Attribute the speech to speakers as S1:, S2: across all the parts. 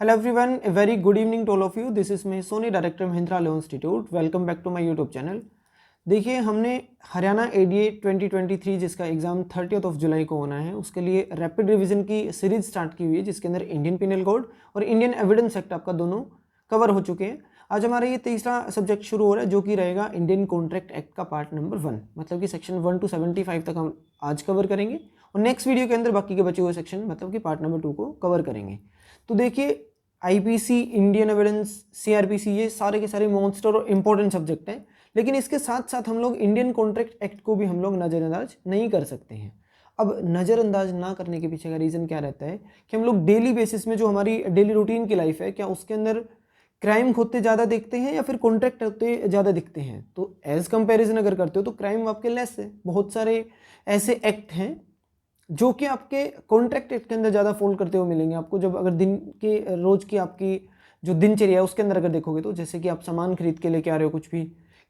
S1: Hello everyone, a very good evening to all of you. This is me Sony, director Mahindra law institute. Welcome back to my YouTube channel. देखिए, हमने Haryana ADA 2023 जिसका exam 30 जुलाई को होना है, उसके लिए rapid revision की सीरीज स्टार्ट की हुई है, जिसके अंदर इंडियन पिनल कोड और इंडियन एविडेंस एक्ट आपका दोनों कवर हो चुके हैं. आज हमारा ये तीसरा सब्जेक्ट शुरू हो रहा है, जो कि रहेगा इंडियन कॉन्ट्रैक्ट एक्ट का पार्ट नंबर 1. मतलब कि सेक्शन 1 to 75 तक हम आज कवर करेंगे और नेक्स्ट वीडियो के अंदर बाकी के बचे हुए सेक्शन मतलब कि पार्ट नंबर 2 को कवर करेंगे. तो देखिए, आईपीसी, इंडियन एविडेंस, सीआरपीसी, ये सारे के सारे मॉन्स्टर और इंपॉर्टेंट सब्जेक्ट हैं. लेकिन इसके साथ साथ हम लोग इंडियन कॉन्ट्रैक्ट एक्ट को भी हम लोग नज़रअंदाज नहीं कर सकते हैं. अब नज़रअंदाज ना करने के पीछे का रीज़न क्या रहता है कि हम लोग डेली बेसिस में जो हमारी डेली रूटीन की लाइफ है, क्या उसके अंदर क्राइम होते ज़्यादा देखते हैं या फिर कॉन्ट्रैक्ट होते ज़्यादा दिखते हैं. तो एज कंपेरिजन अगर करते हो तो क्राइम आपके लेस है. बहुत सारे ऐसे एक्ट हैं जो कि आपके कॉन्ट्रैक्ट एक्ट के अंदर ज़्यादा फॉल करते हुए मिलेंगे आपको. जब अगर दिन के रोज़ की आपकी जो दिनचर्या है उसके अंदर अगर देखोगे, तो जैसे कि आप सामान खरीद के लेके आ रहे हो, कुछ भी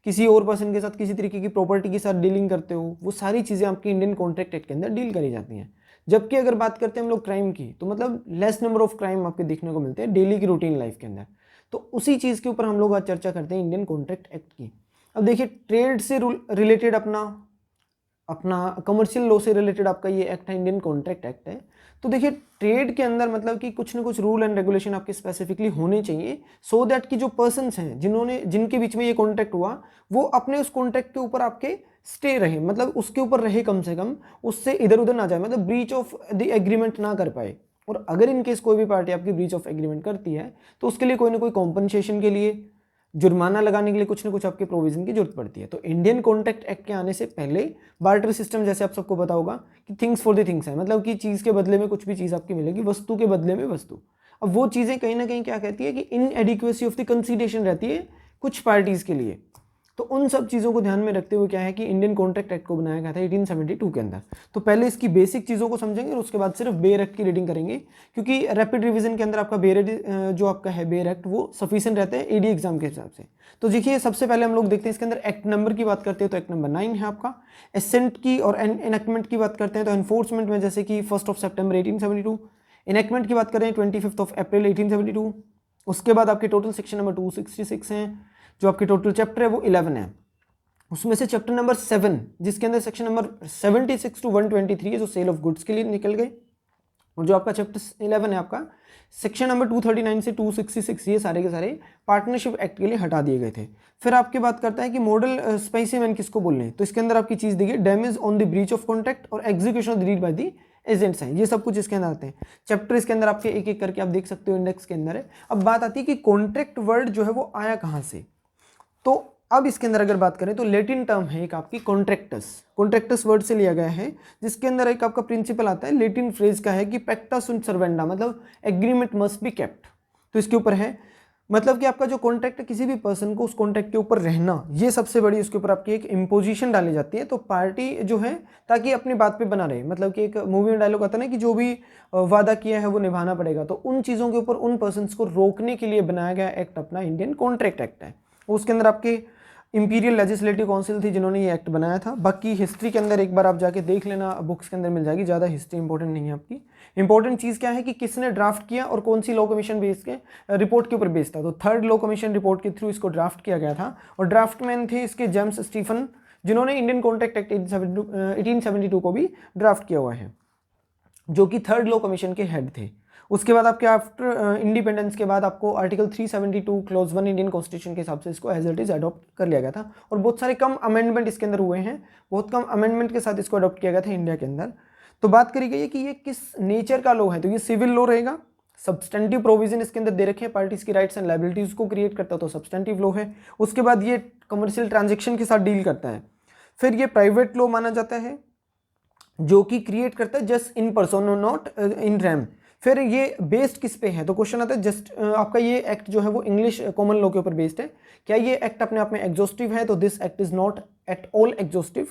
S1: किसी और पर्सन के साथ किसी तरीके की प्रॉपर्टी के साथ डीलिंग करते हो, वो सारी चीज़ें आपकी इंडियन कॉन्ट्रैक्ट एक्ट के अंदर डील करी जाती हैं. जबकि अगर बात करते हैं हम लोग क्राइम की, तो मतलब लेस नंबर ऑफ क्राइम आपके देखने को मिलते हैं डेली की रूटीन लाइफ के अंदर. तो उसी चीज़ के ऊपर हम लोग आज चर्चा करते हैं इंडियन कॉन्ट्रैक्ट एक्ट की. अब देखिए, ट्रेड से रिलेटेड अपना कमर्शियल लॉ से रिलेटेड आपका ये एक्ट है, इंडियन कॉन्ट्रैक्ट एक्ट है. तो देखिए, ट्रेड के अंदर मतलब कि कुछ ना कुछ रूल एंड रेगुलेशन आपके स्पेसिफिकली होने चाहिए, सो दैट कि जो पर्सन्स हैं जिनके बीच में ये कॉन्ट्रैक्ट हुआ, वो अपने उस कॉन्ट्रैक्ट के ऊपर आपके स्टे रहे, मतलब उसके ऊपर रहे, कम से कम उससे इधर उधर ना जाए, मतलब ब्रीच ऑफ द एग्रीमेंट ना कर पाए. और अगर इनकेस कोई भी पार्टी आपकी ब्रीच ऑफ एग्रीमेंट करती है, तो उसके लिए कोई ना कोई कॉम्पनसेशन के लिए, जुर्माना लगाने के लिए कुछ ना कुछ आपके प्रोविजन की जरूरत पड़ती है. तो इंडियन कॉन्ट्रैक्ट एक्ट के आने से पहले बार्टर सिस्टम, जैसे आप सबको पता होगा कि थिंग्स फॉर द थिंग्स है, मतलब कि चीज़ के बदले में कुछ भी चीज़ आपकी मिलेगी, वस्तु के बदले में वस्तु. अब वो चीज़ें कहीं ना कहीं क्या कहती है कि इनएडिक्वेसी ऑफ द कंसीडरेशन रहती है कुछ पार्टीज़ के लिए. तो उन सब चीज़ों को ध्यान में रखते हुए क्या है कि इंडियन कॉन्ट्रैक्ट एक्ट को बनाया गया था 1872 के अंदर. तो पहले इसकी बेसिक चीज़ों को समझेंगे और उसके बाद सिर्फ बेयर एक्ट की रीडिंग करेंगे, क्योंकि रैपिड रिवीजन के अंदर आपका बेयर जो आपका है बेयर एक्ट, वो सफिशिएंट रहता है एडी एग्जाम के हिसाब से. तो देखिए, सबसे पहले हम लोग देखते हैं इसके अंदर एक्ट नंबर की बात करते हैं तो एक्ट नंबर 9 है आपका. एसेंट की और एनएक्टमेंट की बात करते हैं तो एनफोर्समेंट में जैसे कि 1 सितंबर 1872, इनएक्टमेंट की बात करें 25 अप्रैल 1872. उसके बाद आपके टोटल सेक्शन नंबर 266 हैं. जो आपके टोटल चैप्टर है वो 11 है. उसमें से चैप्टर नंबर 7, जिसके अंदर सेक्शन नंबर 76 to 123 है, जो सेल ऑफ गुड्स के लिए निकल गए. और जो आपका चैप्टर 11 है आपका, सेक्शन नंबर 239 से 266, ये सारे के सारे पार्टनरशिप एक्ट के लिए हटा दिए गए थे. फिर आपकी बात करता है कि मॉडल स्पेसिमेन किसको बोलने हैं, तो इसके अंदर आपकी चीज़ देखिए, damage on the breach of contract और execution of the deed by the agents हैं. ये सब कुछ इसके अंदर आते हैं. चैप्टर इसके अंदर आपके एक एक करके आप देख सकते हो, इंडेक्स के अंदर है. अब बात आती है कि कॉन्ट्रैक्ट वर्ड जो है वो आया कहाँ से. तो अब इसके अंदर अगर बात करें तो लेटिन टर्म है एक आपकी कॉन्ट्रैक्टस वर्ड से लिया गया है, जिसके अंदर एक आपका प्रिंसिपल आता है, लेटिन फ्रेज का है कि पैक्टा सुंट सर्वेंडा, मतलब एग्रीमेंट मस्ट बी केप्ट. तो इसके ऊपर है मतलब कि आपका जो कॉन्ट्रैक्ट है, किसी भी पर्सन को उस कॉन्ट्रैक्ट के ऊपर रहना, ये सबसे बड़ी उसके ऊपर आपकी एक इम्पोजिशन डाली जाती है. तो पार्टी जो है, ताकि अपनी बात पे बना रहे, मतलब कि एक मूवी में डायलॉग आता है ना कि जो भी वादा किया है वो निभाना पड़ेगा. तो उन चीज़ों के ऊपर उन पर्सन को रोकने के लिए बनाया गया एक्ट अपना इंडियन कॉन्ट्रैक्ट एक्ट है. उसके अंदर आपके इंपीरियल लेजिस्लेटिव काउंसिल थी जिन्होंने ये एक्ट बनाया था. बाकी हिस्ट्री के अंदर एक बार आप जाके देख लेना, बुक्स के अंदर मिल जाएगी, ज़्यादा हिस्ट्री इंपॉर्टेंट नहीं है आपकी. इंपॉर्टेंट चीज़ क्या है कि किसने ड्राफ्ट किया और कौन सी लॉ कमीशन बेस के रिपोर्ट के ऊपर बेस था. तो 3rd लॉ कमीशन रिपोर्ट के थ्रू इसको ड्राफ्ट किया गया था. और ड्राफ्टमैन थे इसके जेम्स स्टीफन, जिन्होंने इंडियन कॉन्ट्रैक्ट एक्ट 1872 को भी ड्राफ्ट किया हुआ है, जो कि 3rd लॉ कमीशन के हेड थे. उसके बाद आपके आफ्टर इंडिपेंडेंस के बाद आपको आर्टिकल 372 क्लॉज 1 इंडियन कॉन्स्टिट्यूशन के हिसाब से इसको एज इट इज अडॉप्ट कर लिया गया था. और बहुत सारे कम अमेंडमेंट इसके अंदर हुए हैं, बहुत कम अमेंडमेंट के साथ इसको अडॉप्ट किया गया था इंडिया के अंदर. तो बात करी गई है कि ये किस नेचर का लॉ है, तो ये सिविल लॉ रहेगा. सब्सटेंटिव प्रोविजन इसके अंदर दे रखे हैं, पार्टीज की राइट्स एंड लायबिलिटीज को क्रिएट करता है, तो सब्सटेंटिव लॉ है. उसके बाद ये कमर्शियल ट्रांजेक्शन के साथ डील करता है. फिर ये प्राइवेट लॉ माना जाता है, जो कि क्रिएट करता है just in person not in RAM. फिर ये बेस्ड किस पे है, तो क्वेश्चन आता है जस्ट आपका ये एक्ट जो है वो इंग्लिश कॉमन लॉ के ऊपर बेस्ड है. क्या ये एक्ट अपने आप में एग्जॉस्टिव है, तो this act is not at all exhaustive.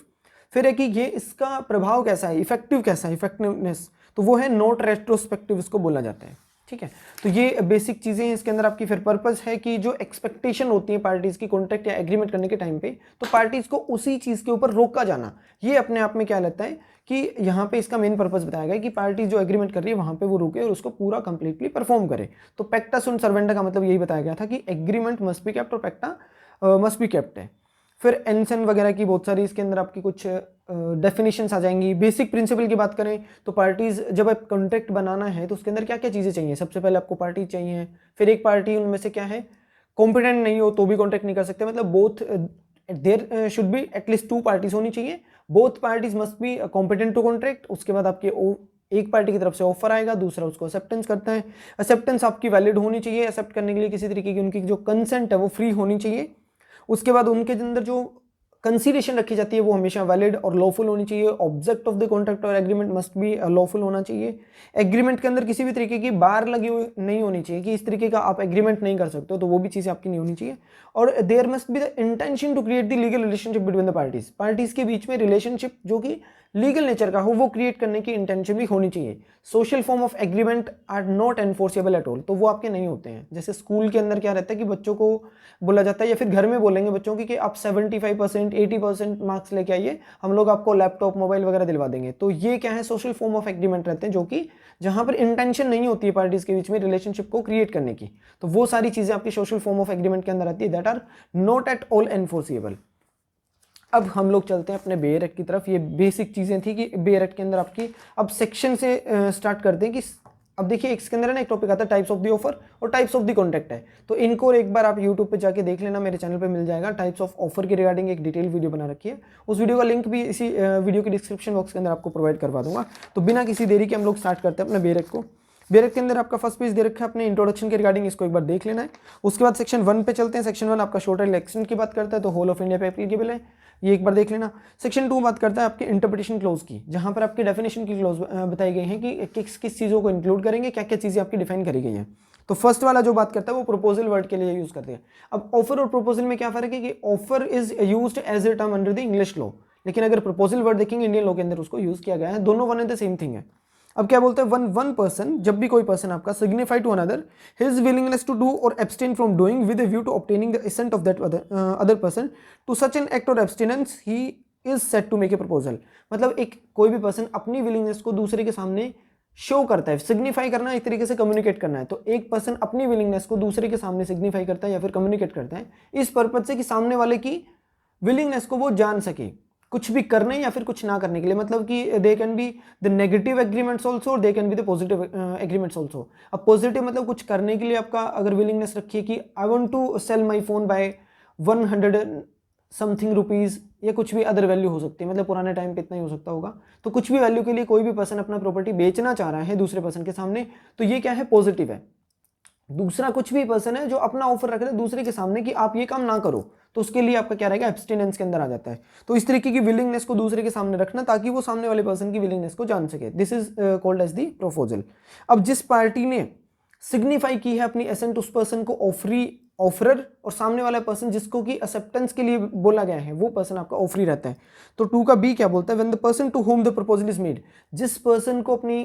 S1: फिर है कि ये इसका प्रभाव कैसा है, इफेक्टिव कैसा है, इफेक्टिवनेस, तो वो है नॉट रेट्रोस्पेक्टिव, इसको बोला जाता है. ठीक है, तो ये बेसिक चीज़ें हैं इसके अंदर आपकी. फिर पर्पस है कि जो एक्सपेक्टेशन होती है पार्टीज़ की कॉन्ट्रैक्ट या एग्रीमेंट करने के टाइम पे, तो पार्टीज़ को उसी चीज़ के ऊपर रोका जाना, ये अपने आप में क्या लगता है कि यहाँ पे इसका मेन पर्पस बताया गया है कि पार्टी जो एग्रीमेंट कर रही है वहाँ पे वो रुके और उसको पूरा कंप्लीटली परफॉर्म करे। तो पैक्टा सुंट सर्वेंटा का मतलब यही बताया गया था कि एग्रीमेंट मस्ट बी केप्ट और पैक्टा मस्ट बी केप्ट है। फिर एनसन वगैरह की बहुत सारी इसके अंदर आपकी कुछ डेफिनेशंस आ जाएंगी। बेसिक प्रिंसिपल की बात करें तो पार्टीज जब आप कॉन्ट्रैक्ट बनाना है तो उसके अंदर क्या क्या चीज़ें चाहिए। सबसे पहले आपको पार्टी चाहिए, फिर एक पार्टी उनमें से क्या है कॉम्पिटेंट नहीं हो तो भी कॉन्ट्रैक्ट नहीं कर सकते, मतलब both there should be at least 2 parties होनी चाहिए, both parties must be competent to contract. उसके बाद आपके एक पार्टी की तरफ से ऑफर आएगा, दूसरा उसको एक्सेप्टेंस करता है, एक्सेप्टेंस आपकी वैलिड होनी चाहिए, एक्सेप्ट करने के लिए किसी तरीके की उनकी जो कंसेंट है वो फ्री होनी चाहिए। उसके बाद उनके अंदर जो कंसीडरेशन रखी जाती है वो हमेशा वैलिड और लॉफुल होनी चाहिए। ऑब्जेक्ट ऑफ द कॉन्ट्रैक्ट और एग्रीमेंट मस्ट बी लॉफुल होना चाहिए। एग्रीमेंट के अंदर किसी भी तरीके की बार लगी हुई नहीं होनी चाहिए कि इस तरीके का आप एग्रीमेंट नहीं कर सकते हो, तो वो भी चीज़ें आपकी नहीं होनी चाहिए। और there must be the intention to create the legal relationship between the parties, parties के बीच में रिलेशनशिप जो कि लीगल नेचर का हो वो क्रिएट करने की इंटेंशन भी होनी चाहिए। Social form of agreement are not enforceable at all, तो वो आपके नहीं होते हैं। जैसे स्कूल के अंदर क्या रहता है कि बच्चों को बोला जाता है या फिर घर में बोलेंगे बच्चों की कि आप 75% 80% मार्क्स लेके आइए, हम लोग आपको लैपटॉप मोबाइल वगैरह दिलवा देंगे। तो ये क्या है सोशल फॉर्म ऑफ एग्रीमेंट रहते हैं जो कि जहां पर इंटेंशन नहीं होती है पार्टीज के बीच में रिलेशनशिप को क्रिएट करने की, तो वो सारी चीजें आपकी सोशल फॉर्म ऑफ एग्रीमेंट के अंदर आती है that are not at all enforceable. अब हम लोग चलते हैं अपने बेयर एक्ट की तरफ। ये बेसिक चीज़ें थी कि बेयर एक्ट के अंदर आपकी अब सेक्शन से स्टार्ट करते हैं कि अब देखिए इसके अंदर है ना एक टॉपिक आता है टाइप्स ऑफ द ऑफर और टाइप्स ऑफ द कॉन्ट्रैक्ट है। तो इनको एक बार आप यूट्यूब पे जाके देख लेना, मेरे चैनल पे मिल जाएगा। टाइप्स ऑफ ऑफर के रिगार्डिंग एक डिटेल वीडियो बना रखी है, उस वीडियो का लिंक भी इसी वीडियो के डिस्क्रिप्शन बॉक्स के अंदर आपको प्रोवाइड करवा दूंगा। तो बिना किसी देरी के हम लोग स्टार्ट करते हैं अपने बेयर एक्ट को। बेयर एक्ट के अंदर आपका फर्स्ट पेज दे रखा है अपने इंट्रोडक्शन के रिगार्डिंग, इसको एक बार देख लेना है। उसके बाद सेक्शन 1 पे चलते हैं। सेक्शन 1 आपका शॉर्टर इलेक्शन की बात करता है, तो होल ऑफ इंडिया पे एप्लीकेबल है, ये एक बार देख लेना। सेक्शन 2 बात करता है आपके इंटरप्रिटेशन क्लोज की, जहां पर आपकी डेफिनेशन की क्लोज बताई गई है कि किस किस चीज़ों को इंक्लूड करेंगे, क्या क्या चीज़ें आपकी डिफाइन करी गई हैं। तो फर्स्ट वाला जो बात करता है वो प्रपोजल वर्ड के लिए यूज करते हैं। अब ऑफर और प्रपोजल में क्या फर्क है कि offer is used as a term under the English law, लेकिन अगर प्रपोजल वर्ड देखेंगे इंडियन लॉ के अंदर उसको यूज किया गया है। दोनों one and the same thing है। अब क्या बोलते हैं वन पर्सन, जब भी कोई पर्सन आपका signify to another his willingness to do और abstain from doing with a view to obtaining the assent of that other person to such an act और abstinence he is said to make a proposal. मतलब एक कोई भी person अपनी willingness को दूसरे के सामने शो करता है, सिग्निफाई करना एक तरीके से कम्युनिकेट करना है। तो एक पर्सन अपनी विलिंगनेस को दूसरे के सामने सिग्निफाई करता है या फिर कम्युनिकेट करता है इस पर्पज से कि सामने वाले की विलिंगनेस को वो जान सके कुछ भी करने या फिर कुछ ना करने के लिए। मतलब कि they can be the negative agreements also और they can be the positive agreements also. अब पॉजिटिव मतलब कुछ करने के लिए आपका अगर विलिंगनेस रखिए कि I want to sell my phone by 100 something rupees, या कुछ भी अदर वैल्यू हो सकती है, मतलब पुराने टाइम पे इतना ही हो सकता होगा। तो कुछ भी वैल्यू के लिए कोई भी पर्सन अपना प्रॉपर्टी बेचना चाह रहा है दूसरे पर्सन के सामने, तो ये क्या है पॉजिटिव है। दूसरा कुछ भी पर्सन है जो अपना ऑफर रख रहे हैं दूसरे के सामने कि आप ये काम ना करो, तो उसके लिए आपका क्या रहेगा एब्सटेनेंस के अंदर आ जाता है। तो इस तरीके की विलिंगनेस को दूसरे के सामने रखना ताकि वो सामने वाले पर्सन की विलिंगनेस को जान सके, this is called as the proposal. अब जिस पार्टी ने सिग्निफाई की है अपनी एसेंट उस पर्सन को ऑफरर, और सामने वाला पर्सन जिसको कि एक्सेप्टेंस के लिए बोला गया है वो पर्सन आपका ऑफरी रहता है। तो 2 का बी क्या बोलता है, when the person to whom the proposal is made, जिस पर्सन को अपनी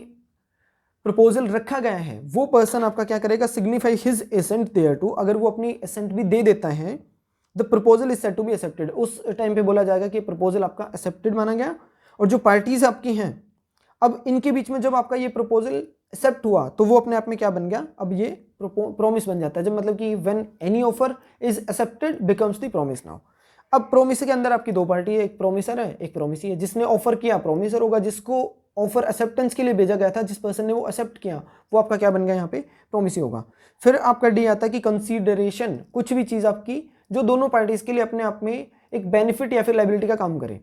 S1: प्रपोजल रखा गया है वो पर्सन आपका क्या करेगा signify his assent thereto, अगर वो अपनी एसेंट भी दे देता है the proposal is said to be accepted, उस टाइम पे बोला जाएगा कि प्रपोजल आपका एक्सेप्टेड माना गया। और जो पार्टीज आपकी हैं अब इनके बीच में जब आपका ये प्रपोजल एक्सेप्ट हुआ तो वो अपने आप में क्या बन गया, अब ये प्रॉमिस बन जाता है। जब मतलब कि when any offer is accepted becomes the promise now. अब प्रोमिस के अंदर आपकी 2 पार्टी है, एक प्रोमिसर है एक प्रोमिसी है। जिसने ऑफर किया प्रोमिसर होगा, जिसको ऑफर एक्सेप्टेंस के लिए भेजा गया था जिस पर्सन ने वो एक्सेप्ट किया वो आपका क्या बन गया यहाँ पे प्रोमिसी होगा। फिर आपका डी आता है कि कंसीडरेशन, कुछ भी चीज़ आपकी जो दोनों पार्टीज के लिए अपने आप में एक बेनिफिट या फिर लायबिलिटी का काम करे।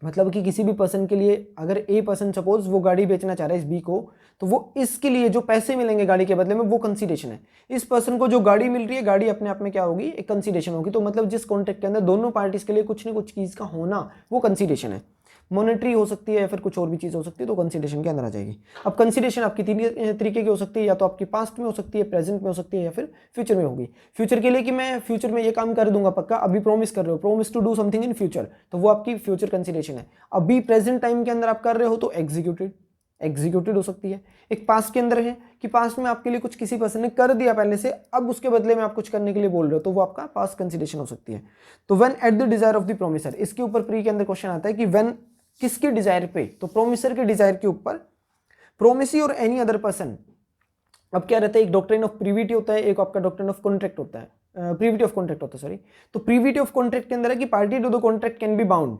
S1: मतलब कि किसी भी पर्सन के लिए अगर ए पर्सन सपोज वो गाड़ी बेचना चाह रहा है इस बी को, तो वो इसके लिए जो पैसे मिलेंगे गाड़ी के बदले में वो कंसीडरेशन है। इस पर्सन को जो गाड़ी मिल रही है गाड़ी अपने आप में क्या होगी एक कंसीडरेशन होगी। तो मतलब जिस कॉन्ट्रैक्ट के अंदर दोनों पार्टीज के लिए कुछ न कुछ चीज़ का होना वो कंसीडरेशन है। मॉनेटरी हो सकती है या फिर कुछ और भी चीज़ हो सकती है, तो कंसीडरेशन के अंदर आ जाएगी। अब कंसीडरेशन आपकी 3 तरीके की हो सकती है, या तो आपकी पास्ट में हो सकती है, प्रेजेंट में हो सकती है, या फिर फ्यूचर में होगी। फ्यूचर के लिए कि मैं फ्यूचर में ये काम कर दूंगा पक्का, अभी प्रॉमिस कर रहे हो, promise to do something in future, तो वो आपकी फ्यूचर कंसीडरेशन है। अभी प्रेजेंट टाइम के अंदर आप कर रहे हो तो एग्जीक्यूटेड हो सकती है। एक पास्ट के अंदर है कि पास्ट में आपके लिए कुछ किसी पर्सन ने कर दिया पहले से, अब उसके बदले में आप कुछ करने के लिए बोल रहे हो, तो वो आपका पास्ट कंसीडरेशन हो सकती है। तो when at the desire of the promisor, इसके ऊपर प्री के अंदर क्वेश्चन आता है कि व्हेन किसके डिजायर पे? तो प्रोमिसर के डिजायर के ऊपर। प्रोमिसी और एनी अदर पर्सन, अब क्या रहता है, एक डॉक्ट्रिन ऑफ प्रीविटी होता है, एक आपका डॉक्ट्रिन ऑफ कॉन्ट्रैक्ट होता है, प्रीविटी ऑफ कॉन्ट्रैक्ट होता है, सॉरी। तो प्रीविटी ऑफ कॉन्ट्रैक्ट के अंदर है कि party to the contract can be bound.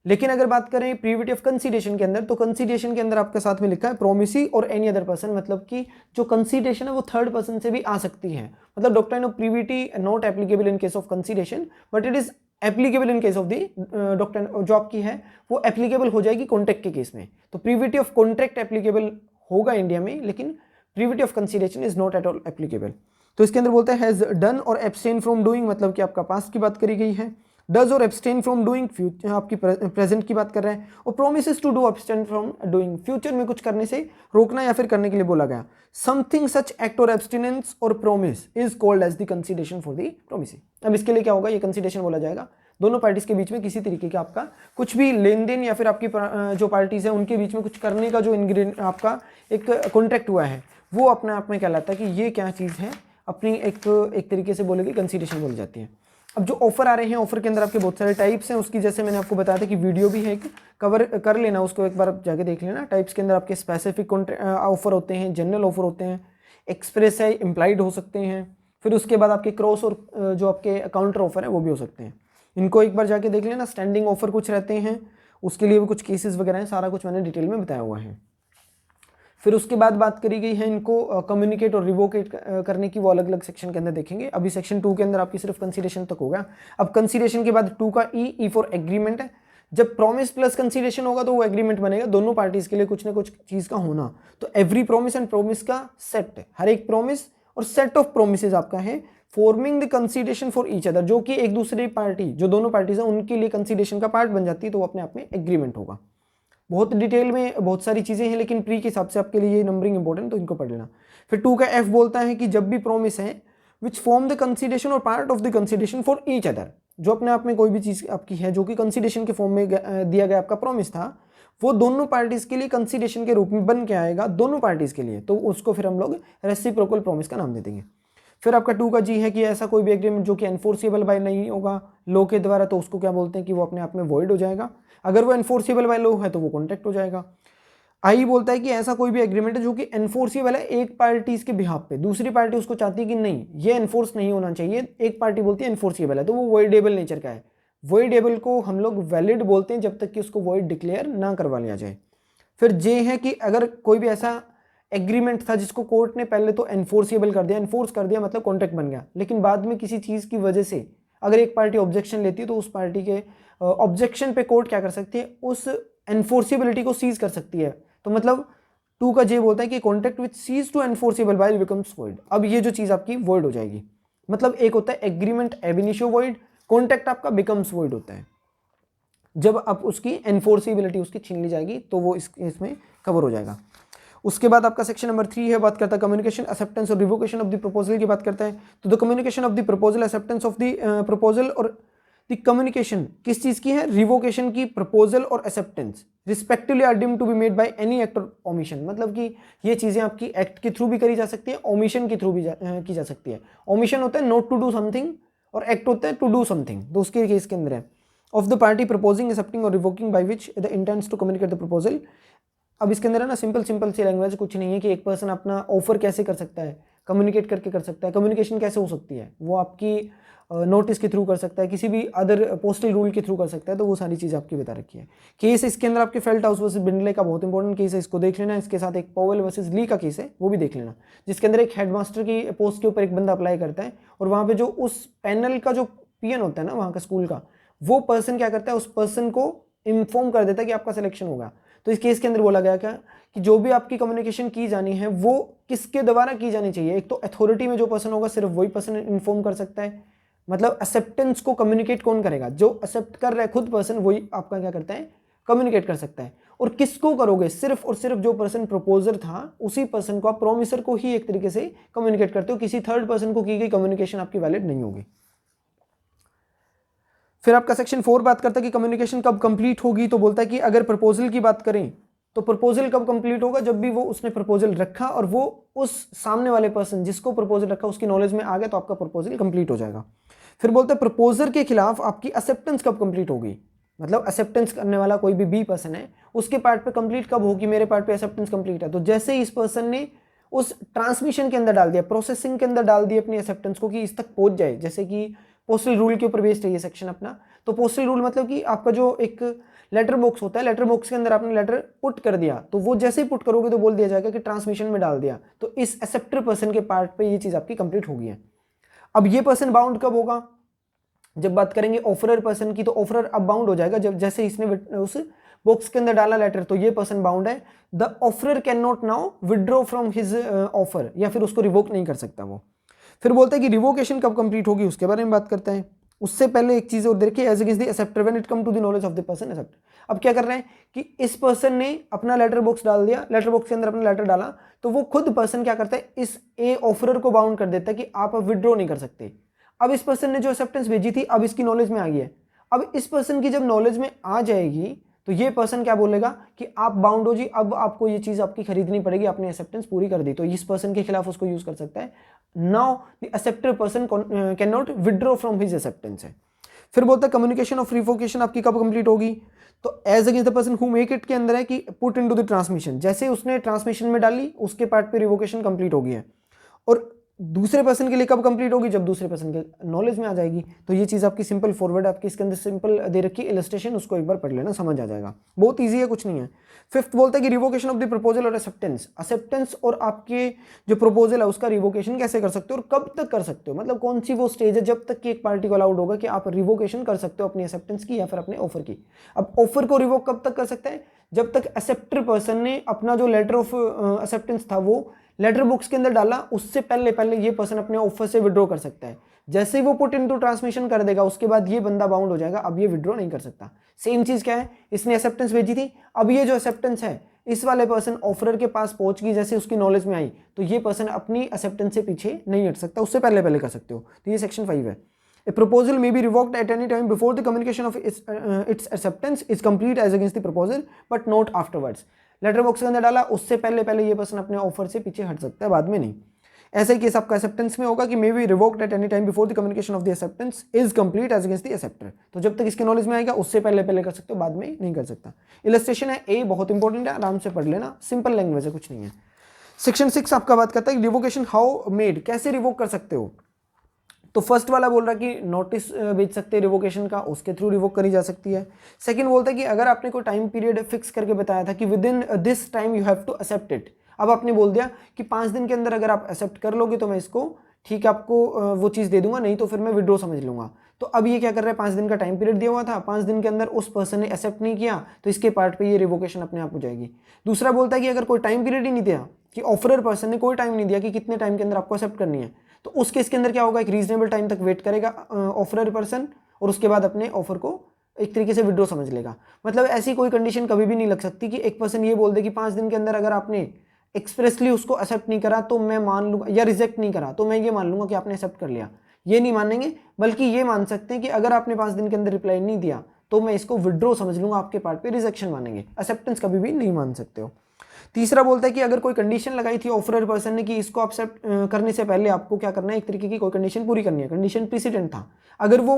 S1: लेकिन अगर बात करें प्रीविटी ऑफ कंसीडरेशन के अंदर, तो कंसीडरेशन के अंदर आपके साथ में लिखा है प्रोमिसी और एनी अदर पर्सन, मतलब कि जो कंसीडरेशन है वो थर्ड पर्सन से भी आ सकती है। मतलब doctrine of privity not applicable in case of consideration, but it is applicable in case of the doctrine जो आपकी है वो एप्लीकेबल हो जाएगी कॉन्ट्रैक्ट के केस में। तो प्रीविटी ऑफ कॉन्ट्रैक्ट एप्लीकेबल होगा इंडिया में, लेकिन privity of consideration is not at all applicable. तो इसके अंदर बोलते हैं हैज डन और एब्सटेन फ्रॉम डूइंग, मतलब कि आपका पास्ट की बात करी गई है। डज और एब्सटेन फ्रॉम डूइंग, फ्यूचर आपकी प्रेजेंट की बात कर रहे हैं। और promises to do, abstain from doing, future में कुछ करने से रोकना या फिर करने के लिए बोला गया। समथिंग सच एक्ट और एब्सटिनेंस और promise is called as the consideration for the promise. अब इसके लिए क्या होगा, ये कंसीडरेशन बोला जाएगा दोनों पार्टीज के बीच में किसी तरीके का आपका कुछ भी लेन देन या फिर आपकी जो पार्टीज है उनके बीच में कुछ करने का जो इंग्रेडिएंट आपका एक कॉन्ट्रैक्ट हुआ है, वो अपने आप में कहलाता है कि ये क्या चीज़ है, अपनी एक तरीके से बोलेगी कंसीडरेशन बोली जाती है। अब जो ऑफर आ रहे हैं, ऑफर के अंदर आपके बहुत सारे टाइप्स हैं, उसकी जैसे मैंने आपको बताया था कि वीडियो भी है, कवर कर लेना, उसको एक बार जाके देख लेना। टाइप्स के अंदर आपके स्पेसिफिक ऑफर होते हैं, जनरल ऑफर होते हैं, एक्सप्रेस है, इम्प्लाइड हो सकते हैं, फिर उसके बाद आपके क्रॉस और जो आपके काउंटर ऑफर है वो भी हो सकते हैं। इनको एक बार जाके देख लेना। स्टैंडिंग ऑफर कुछ रहते हैं, उसके लिए भी कुछ केसेस वगैरह हैं, सारा कुछ मैंने डिटेल में बताया हुआ है। फिर उसके बाद बात करी गई है इनको कम्युनिकेट और रिवोकेट करने की, वो अलग अलग सेक्शन के अंदर देखेंगे। अभी सेक्शन 2 के अंदर आपकी सिर्फ कंसीडरेशन तक होगा। अब कंसीडरेशन के बाद 2 का ई फॉर एग्रीमेंट है। जब प्रॉमिस प्लस कंसीडरेशन होगा तो वो एग्रीमेंट बनेगा, दोनों पार्टीज के लिए कुछ ना कुछ चीज का होना। तो एवरी प्रॉमिस एंड प्रॉमिस का सेट है, हर एक प्रॉमिस और सेट ऑफ प्रोमिसेस आपका है forming the consideration for each other, जो कि एक दूसरे पार्टी, जो दोनों पार्टीज हैं उनके लिए कंसीडरेशन का पार्ट बन जाती है, तो वो अपने आप में एग्रीमेंट होगा। बहुत डिटेल में बहुत सारी चीजें हैं, लेकिन प्री के हिसाब से आपके लिए ये नंबरिंग इंपॉर्टेंट, तो इनको पढ़ लेना। फिर 2 का एफ बोलता है कि जब भी प्रॉमिस है विच फॉर्म द कंसीडरेशन और part of the consideration for each other, जो अपने आप में कोई भी चीज आपकी है जो कि कंसीडरेशन के फॉर्म में दिया गया आपका प्रॉमिस था, वो दोनों पार्टीज के लिए कंसीडरेशन के रूप में बन के आएगा, दोनों पार्टीज के लिए, तो उसको फिर हम लोग रेसिप्रोकल प्रॉमिस का नाम दे देंगे। फिर आपका 2 का जी है कि ऐसा कोई भी एग्रीमेंट जो कि एनफोर्सेबल बाय नहीं होगा लॉ के द्वारा, तो उसको क्या बोलते हैं कि वो अपने आप में वॉइड हो जाएगा। अगर वो एनफोर्सेबल बाय लॉ है तो वो कॉन्ट्रैक्ट हो जाएगा। आई बोलता है कि ऐसा कोई भी एग्रीमेंट है जो कि एनफोर्सेबल है एक पार्टी के बिहाफ पे, दूसरी पार्टी उसको चाहती है कि नहीं ये एनफोर्स नहीं होना चाहिए, एक पार्टी बोलती है एनफोर्सेबल है, तो वो वॉइडेबल नेचर का है। वॉइडेबल को हम लोग वैलिड बोलते हैं जब तक कि उसको वॉइड डिक्लेयर ना करवा लिया जाए। फिर जे है कि अगर कोई भी ऐसा एग्रीमेंट था जिसको कोर्ट ने पहले तो एनफोर्सेबल कर दिया, एनफोर्स कर दिया मतलब कॉन्ट्रैक्ट बन गया, लेकिन बाद में किसी चीज़ की वजह से अगर एक पार्टी ऑब्जेक्शन लेती है तो उस पार्टी के ऑब्जेक्शन पे कोर्ट क्या कर सकती है, उस एनफोर्सेबिलिटी को सीज कर सकती है। तो मतलब 2 का जे बोलता है कि contract which ceases to enforceable by becomes void. अब ये जो चीज़ आपकी वॉइड हो जाएगी, मतलब एक होता है एग्रीमेंट एब इनिशियो वॉइड, कॉन्ट्रैक्ट आपका बिकम्स वॉइड होता है जब आप उसकी एनफोर्सेबिलिटी उसकी छीन ली जाएगी, तो वो इसमें कवर हो जाएगा। उसके बाद आपका सेक्शन नंबर 3 है, बात करता है कम्युनिकेशन एक्सेप्टेंस और रिवोकेशन ऑफ द प्रपोजल की बात करता है। तो the communication of the proposal, acceptance of the proposal और द कम्युनिकेशन किस चीज की है, रिवोकेशन की, प्रपोजल और acceptance respectively are deemed to be made by any act और ओमिशन। मतलब कि ये चीजें आपकी एक्ट के थ्रू भी करी जा सकती है, ओमिशन के थ्रू भी की जा सकती है। ओमिशन होता है नॉट टू डू समथिंग और एक्ट होता है टू डू समथिंग, तो उसके केस के अंदर है of the party proposing, accepting और revoking by which the intents to communicate the proposal. अब इसके अंदर है ना सिंपल सी लैंग्वेज, कुछ नहीं है कि एक पर्सन अपना ऑफर कैसे कर सकता है, कम्युनिकेट करके कर सकता है। कम्युनिकेशन कैसे हो सकती है, वो आपकी नोटिस के थ्रू कर सकता है, किसी भी अदर पोस्टल रूल के थ्रू कर सकता है, तो वो सारी चीज़ आपकी बता रखी है। केस इसके अंदर आपके फेल्ट हाउस वर्सेस बिंडले का बहुत इंपॉर्टेंट केस है, इसको देख लेना। इसके साथ एक पॉवेल वर्सेस ली का केस है, वो भी देख लेना, जिसके अंदर एक हेडमास्टर की पोस्ट के ऊपर एक बंदा अप्लाई करता है और वहाँ पे जो उस पैनल का जो पीएन होता है ना वहाँ का स्कूल का, वो पर्सन क्या करता है, उस पर्सन को इन्फॉर्म कर देता है कि आपका सिलेक्शन होगा। तो इस केस के अंदर बोला गया क्या कि जो भी आपकी कम्युनिकेशन की जानी है वो किसके द्वारा की जानी चाहिए। एक तो अथॉरिटी में जो पर्सन होगा सिर्फ वही पर्सन इन्फॉर्म कर सकता है, मतलब एक्सेप्टेंस को कम्युनिकेट कौन करेगा, जो एक्सेप्ट कर रहा है खुद पर्सन वही आपका क्या करता है, कम्युनिकेट कर सकता है। और किसको करोगे, सिर्फ और सिर्फ जो पर्सन प्रपोजर था उसी पर्सन को, आप प्रोमिसर को ही एक तरीके से कम्युनिकेट करते हो, किसी थर्ड पर्सन को की गई कम्युनिकेशन आपकी वैलिड नहीं होगी। फिर आपका सेक्शन 4 बात करता है कि कम्युनिकेशन कब कंप्लीट होगी, तो बोलता है कि अगर प्रपोजल की बात करें तो प्रपोजल कब कंप्लीट होगा, जब भी वो उसने प्रपोजल रखा और वो उस सामने वाले पर्सन जिसको प्रपोजल रखा उसकी नॉलेज में आ गया, तो आपका प्रपोजल कंप्लीट हो जाएगा। फिर बोलते हैं प्रपोजर के खिलाफ आपकी एक्सेप्टेंस कब कंप्लीट होगी, मतलब एक्सेप्टेंस करने वाला कोई भी बी पर्सन है, उसके पार्ट पे कंप्लीट कब हो कि मेरे पार्ट पे एक्सेप्टेंस कंप्लीट है। तो जैसे ही इस पर्सन ने उस ट्रांसमिशन के अंदर डाल दिया, प्रोसेसिंग के अंदर डाल दिया अपनी एक्सेप्टेंस को कि इस तक पहुंच जाए, जैसे कि पोस्टल रूल के ऊपर बेस्ड है ये सेक्शन अपना। तो पोस्टल रूल मतलब कि आपका जो एक लेटर बॉक्स होता है, लेटर बॉक्स के अंदर आपने लेटर पुट कर दिया, तो वो जैसे ही पुट करोगे तो बोल दिया जाएगा कि ट्रांसमिशन में डाल दिया, तो इस एक्सेप्टर पर्सन के पार्ट पे ये चीज आपकी कंप्लीट हो गई है। अब ये पर्सन बाउंड कब होगा, जब बात करेंगे ऑफरर पर्सन की, तो ऑफरर अब बाउंड हो जाएगा जब जैसे इसने उस बॉक्स के अंदर डाला लेटर, तो ये पर्सन बाउंड है। The offeror can not now withdraw from his offer, या फिर उसको रिवोक नहीं कर सकता वो। फिर बोलते हैं कि रिवोकेशन कब कंप्लीट होगी, उसके बारे में बात करते हैं। उससे पहले एक चीज और देखिए, as against the acceptor when it come to the knowledge of the person accept. अब क्या कर रहे हैं कि इस पर्सन ने अपना लेटर बॉक्स डाल दिया, लेटर बॉक्स के अंदर अपना लेटर डाला, तो वो खुद पर्सन क्या करता है, इस ए ऑफरर को बाउंड कर देता है कि आप अब विड्रॉ नहीं कर सकते। अब इस पर्सन ने जो एक्सेप्टेंस भेजी थी, अब इसकी नॉलेज में आ गई है। अब इस पर्सन की जब नॉलेज में आ जाएगी, तो ये पर्सन क्या बोलेगा कि आप बाउंड हो जी, अब आपको ये चीज आपकी खरीदनी पड़ेगी, आपने एक्सेप्टेंस पूरी कर दी, तो इस पर्सन के खिलाफ उसको यूज कर सकता है। Now the accepted person can not withdraw from his acceptance है। फिर बोलता है कम्युनिकेशन ऑफ रिवोकेशन आपकी कब कंप्लीट होगी, तो as against the person who make it के अंदर है कि पुट इनटू द ट्रांसमिशन, जैसे उसने ट्रांसमिशन में डाली उसके पार्ट पे रिवोकेशन कंप्लीट हो गई है। और दूसरे पर्सन के लिए कब कंप्लीट होगी, जब दूसरे पर्सन के नॉलेज में आ जाएगी। तो ये चीज आपकी सिंपल फॉरवर्ड आपकी इसके अंदर सिंपल दे रखी इलस्ट्रेशन, उसको एक बार पढ़ लेना, समझ आ जाएगा, बहुत इजी है, कुछ नहीं है। फिफ्थ बोलता है कि रिवोकेशन ऑफ द प्रपोजल और एक्सेप्टेंस, एक्सेप्टेंस और आपके जो प्रपोजल है उसका रिवोकेशन कैसे कर सकते हो और कब तक कर सकते हो, मतलब कौन सी वो स्टेज है जब तक कि एक पार्टी को अलाउड होगा कि आप रिवोकेशन कर सकते हो अपनी एक्सेप्टेंस की या फिर अपने ऑफर की। अब ऑफर को रिवोक कब तक कर सकते हैं, जब तक एक्सेप्टर पर्सन ने अपना जो लेटर ऑफ एक्सेप्टेंस था वो लेटर बुक्स के अंदर डाला, उससे पहले ये पर्सन अपने ऑफर से विड्रॉ कर सकता है। जैसे ही वो पुट इनटू ट्रांसमिशन कर देगा, उसके बाद ये बंदा बाउंड हो जाएगा, अब ये विड्रॉ नहीं कर सकता। सेम चीज क्या है, इसने एक्सेप्टेंस भेजी थी, अब ये जो एक्सेप्टेंस है इस वाले पर्सन ऑफरर के पास पहुंच गई, जैसे उसकी नॉलेज में आई, तो ये पर्सन अपनी एक्सेप्टेंस से पीछे नहीं हट सकता, उससे पहले कर सकते हो। तो ये सेक्शन 5 है। A proposal may be revoked at any time before the communication of its acceptance is complete as against the proposal, but not afterwards. Letter box के अंदर डाला, उससे पहले ये पर्सन अपने ऑफर से पीछे हट सकता है, बाद में नहीं। ऐसा ही केस आपका एक्सेप्टेंस में होगा कि may be revoked at any time before the communication of the acceptance is complete as against the acceptor. तो जब तक इसके नॉलेज में आएगा उससे पहले कर सकते हो, बाद में नहीं कर सकता। इलस्ट्रेशन है ए, बहुत इंपॉर्टेंट है, आराम से पढ़ लेना, सिंपल लैंग्वेज है, कुछ नहीं है। सेक्शन 6 आपका बात करता है रिवोकेशन हाउ मेड, कैसे रिवोक कर सकते हो। तो फर्स्ट वाला बोल रहा है कि नोटिस भेज सकते हैं रिवोकेशन का, उसके थ्रू रिवोक करी जा सकती है। सेकंड बोलता है कि अगर आपने कोई टाइम पीरियड फिक्स करके बताया था कि within this time you have to accept it, अब आपने बोल दिया कि 5 दिन के अंदर अगर आप एक्सेप्ट कर लोगे तो मैं इसको ठीक है आपको वो चीज़ दे दूंगा, नहीं तो फिर मैं विड्रॉ समझ लूंगा। तो अब ये क्या कर रहा है, 5 दिन का टाइम पीरियड दिया हुआ था, 5 दिन के अंदर उस पर्सन ने एक्सेप्ट नहीं किया, तो इसके पार्ट पे ये रिवोकेशन अपने आप हो जाएगी। दूसरा बोलता है कि अगर कोई टाइम पीरियड ही नहीं दिया, कि ऑफरर पर्सन ने कोई टाइम नहीं दिया कि कितने टाइम के अंदर आपको एक्सेप्ट करनी है, तो उस केस के अंदर क्या होगा, एक रीजनेबल टाइम तक वेट करेगा ऑफरर पर्सन, और उसके बाद अपने ऑफर को एक तरीके से विड्रॉ समझ लेगा। मतलब ऐसी कोई कंडीशन कभी भी नहीं लग सकती कि एक पर्सन ये बोल दे कि 5 दिन के अंदर अगर आपने एक्सप्रेसली उसको एक्सेप्ट नहीं करा तो मैं मान लूंगा, या रिजेक्ट नहीं करा तो मैं ये मान लूंगा कि आपने एक्सेप्ट कर लिया। ये नहीं मानेंगे, बल्कि ये मान सकते हैं कि अगर आपने 5 दिन के अंदर रिप्लाई नहीं दिया तो मैं इसको विड्रॉ समझ लूंगा, आपके पार्ट पे रिजेक्शन मानेंगे, एक्सेप्टेंस कभी भी नहीं मान सकते हो। तीसरा बोलता है कि अगर कोई कंडीशन लगाई थी ऑफरर पर्सन ने कि इसको एक्सेप्ट करने से पहले आपको क्या करना है, एक तरीके की कोई कंडीशन पूरी करनी है, कंडीशन प्रेसिडेंट था, अगर वो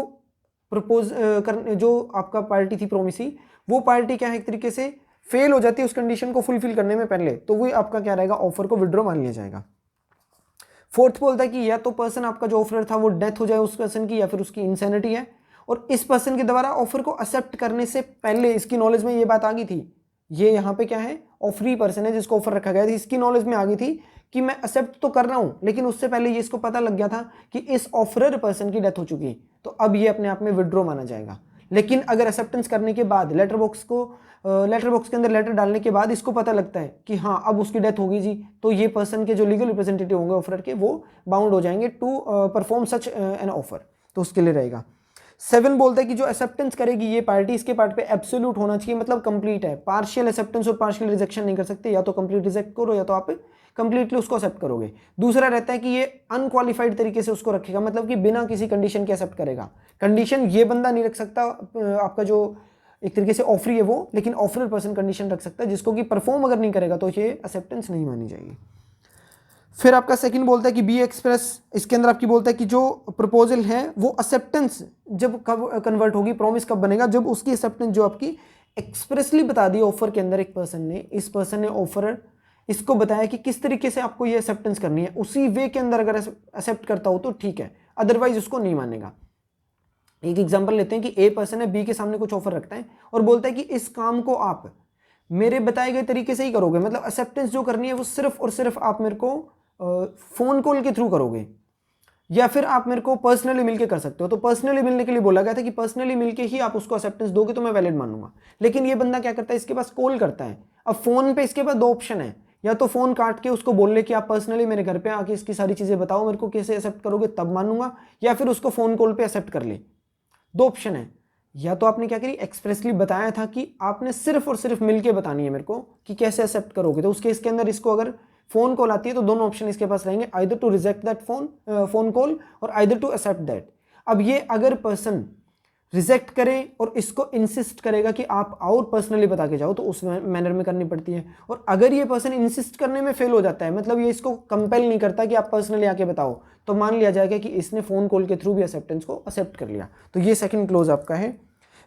S1: प्रपोज करने जो आपका पार्टी थी प्रोमिसी, वो पार्टी क्या है एक तरीके से फेल हो जाती है उस कंडीशन को फुलफिल करने में पहले, तो वो आपका क्या रहेगा, ऑफर को विड्रॉ मान लिया जाएगा। फोर्थ बोलता है कि या तो पर्सन आपका जो ऑफर था वो डेथ हो जाए उस पर्सन की, या फिर उसकी इंसैनिटी है, और इस पर्सन के द्वारा ऑफर को एक्सेप्ट करने से पहले इसकी नॉलेज में ये बात आ गई थी, ये यहाँ पे क्या है, ऑफरी पर्सन है जिसको ऑफर रखा गया था, इसकी नॉलेज में आ गई थी कि मैं एक्सेप्ट तो कर रहा हूँ, लेकिन उससे पहले ये इसको पता लग गया था कि इस ऑफरर पर्सन की डेथ हो चुकी है, तो अब ये अपने आप में विड्रॉ माना जाएगा। लेकिन अगर एक्सेप्टेंस करने के बाद लेटर बॉक्स के अंदर लेटर डालने के बाद इसको पता लगता है कि हाँ अब उसकी डेथ होगी जी, तो ये पर्सन के जो लीगल रिप्रेजेंटेटिव होंगे ऑफरर के, वो बाउंड हो जाएंगे to perform such an offer, तो उसके लिए रहेगा। 7 बोलता है कि जो एक्सेप्टेंस करेगी ये पार्टी, इसके पार्ट पे एब्सोल्यूट होना चाहिए, मतलब कंप्लीट है, पार्शियल एक्सेप्टेंस और पार्शियल रिजेक्शन नहीं कर सकते, या तो कंप्लीट रिजेक्ट करो या तो आप कंप्लीटली उसको एक्सेप्ट करोगे। दूसरा रहता है कि ये अनक्वालिफाइड तरीके से उसको रखेगा, मतलब कि बिना किसी कंडीशन के एक्सेप्ट करेगा। कंडीशन ये बंदा नहीं रख सकता आपका जो एक तरीके से ऑफरी है वो, लेकिन ऑफरर पर्सन कंडीशन रख सकता है जिसको कि परफॉर्म अगर नहीं करेगा तो ये एक्सेप्टेंस नहीं मानी जाएगी। फिर आपका सेकंड बोलता है कि बी एक्सप्रेस, इसके अंदर आपकी बोलता है कि जो प्रपोजल है वो एक्सेप्टेंस जब कब कन्वर्ट होगी, प्रॉमिस कब बनेगा, जब उसकी एक्सेप्टेंस जो आपकी एक्सप्रेसली बता दी ऑफर के अंदर, एक पर्सन ने, इस पर्सन ने ऑफर इसको बताया कि किस तरीके से आपको ये एक्सेप्टेंस करनी है, उसी वे के अंदर अगर एक्सेप्ट करता हो तो ठीक है, अदरवाइज उसको नहीं मानेगा। एक एग्जांपल लेते हैं कि ए पर्सन है बी के सामने कुछ ऑफर रखता है और बोलता है कि इस काम को आप मेरे बताए गए तरीके से ही करोगे, मतलब एक्सेप्टेंस जो करनी है वो सिर्फ और सिर्फ आप मेरे को फोन कॉल के थ्रू करोगे, या फिर आप मेरे को पर्सनली मिलके कर सकते हो। तो पर्सनली मिलने के लिए बोला गया था कि पर्सनली मिलके ही आप उसको एक्सेप्टेंस दोगे तो मैं वैलिड मानूंगा। लेकिन ये बंदा क्या करता है, इसके पास कॉल करता है। अब फोन पे इसके पास दो ऑप्शन है, या तो फोन काट के उसको बोल ले कि आप पर्सनली मेरे घर पे आके इसकी सारी चीजें बताओ, मेरे को कैसे एक्सेप्ट करोगे तब मानूंगा, या फिर उसको फोन कॉल पे एक्सेप्ट कर ले। दो ऑप्शन है, या तो आपने क्या करी, एक्सप्रेसली बताया था कि आपने सिर्फ और सिर्फ मिलके बतानी है मेरे को कि कैसे एक्सेप्ट करोगे, तो उसके इसके अंदर इसको अगर फोन कॉल आती है तो दोनों ऑप्शन इसके पास रहेंगे, either to reject that phone call और आइदर टू एक्सेप्ट दैट। अब ये अगर पर्सन रिजेक्ट करे और इसको इंसिस्ट करेगा कि आप आओ पर्सनली बता के जाओ, तो उस मैनर में करनी पड़ती है। और अगर ये पर्सन इंसिस्ट करने में फेल हो जाता है, मतलब ये इसको कंपेल नहीं करता कि आप पर्सनली आके बताओ, तो मान लिया जाएगा कि इसने फोन कॉल के थ्रू भी एक्सेप्टेंस को एक्सेप्ट कर लिया। तो ये सेकंड क्लोज आपका है।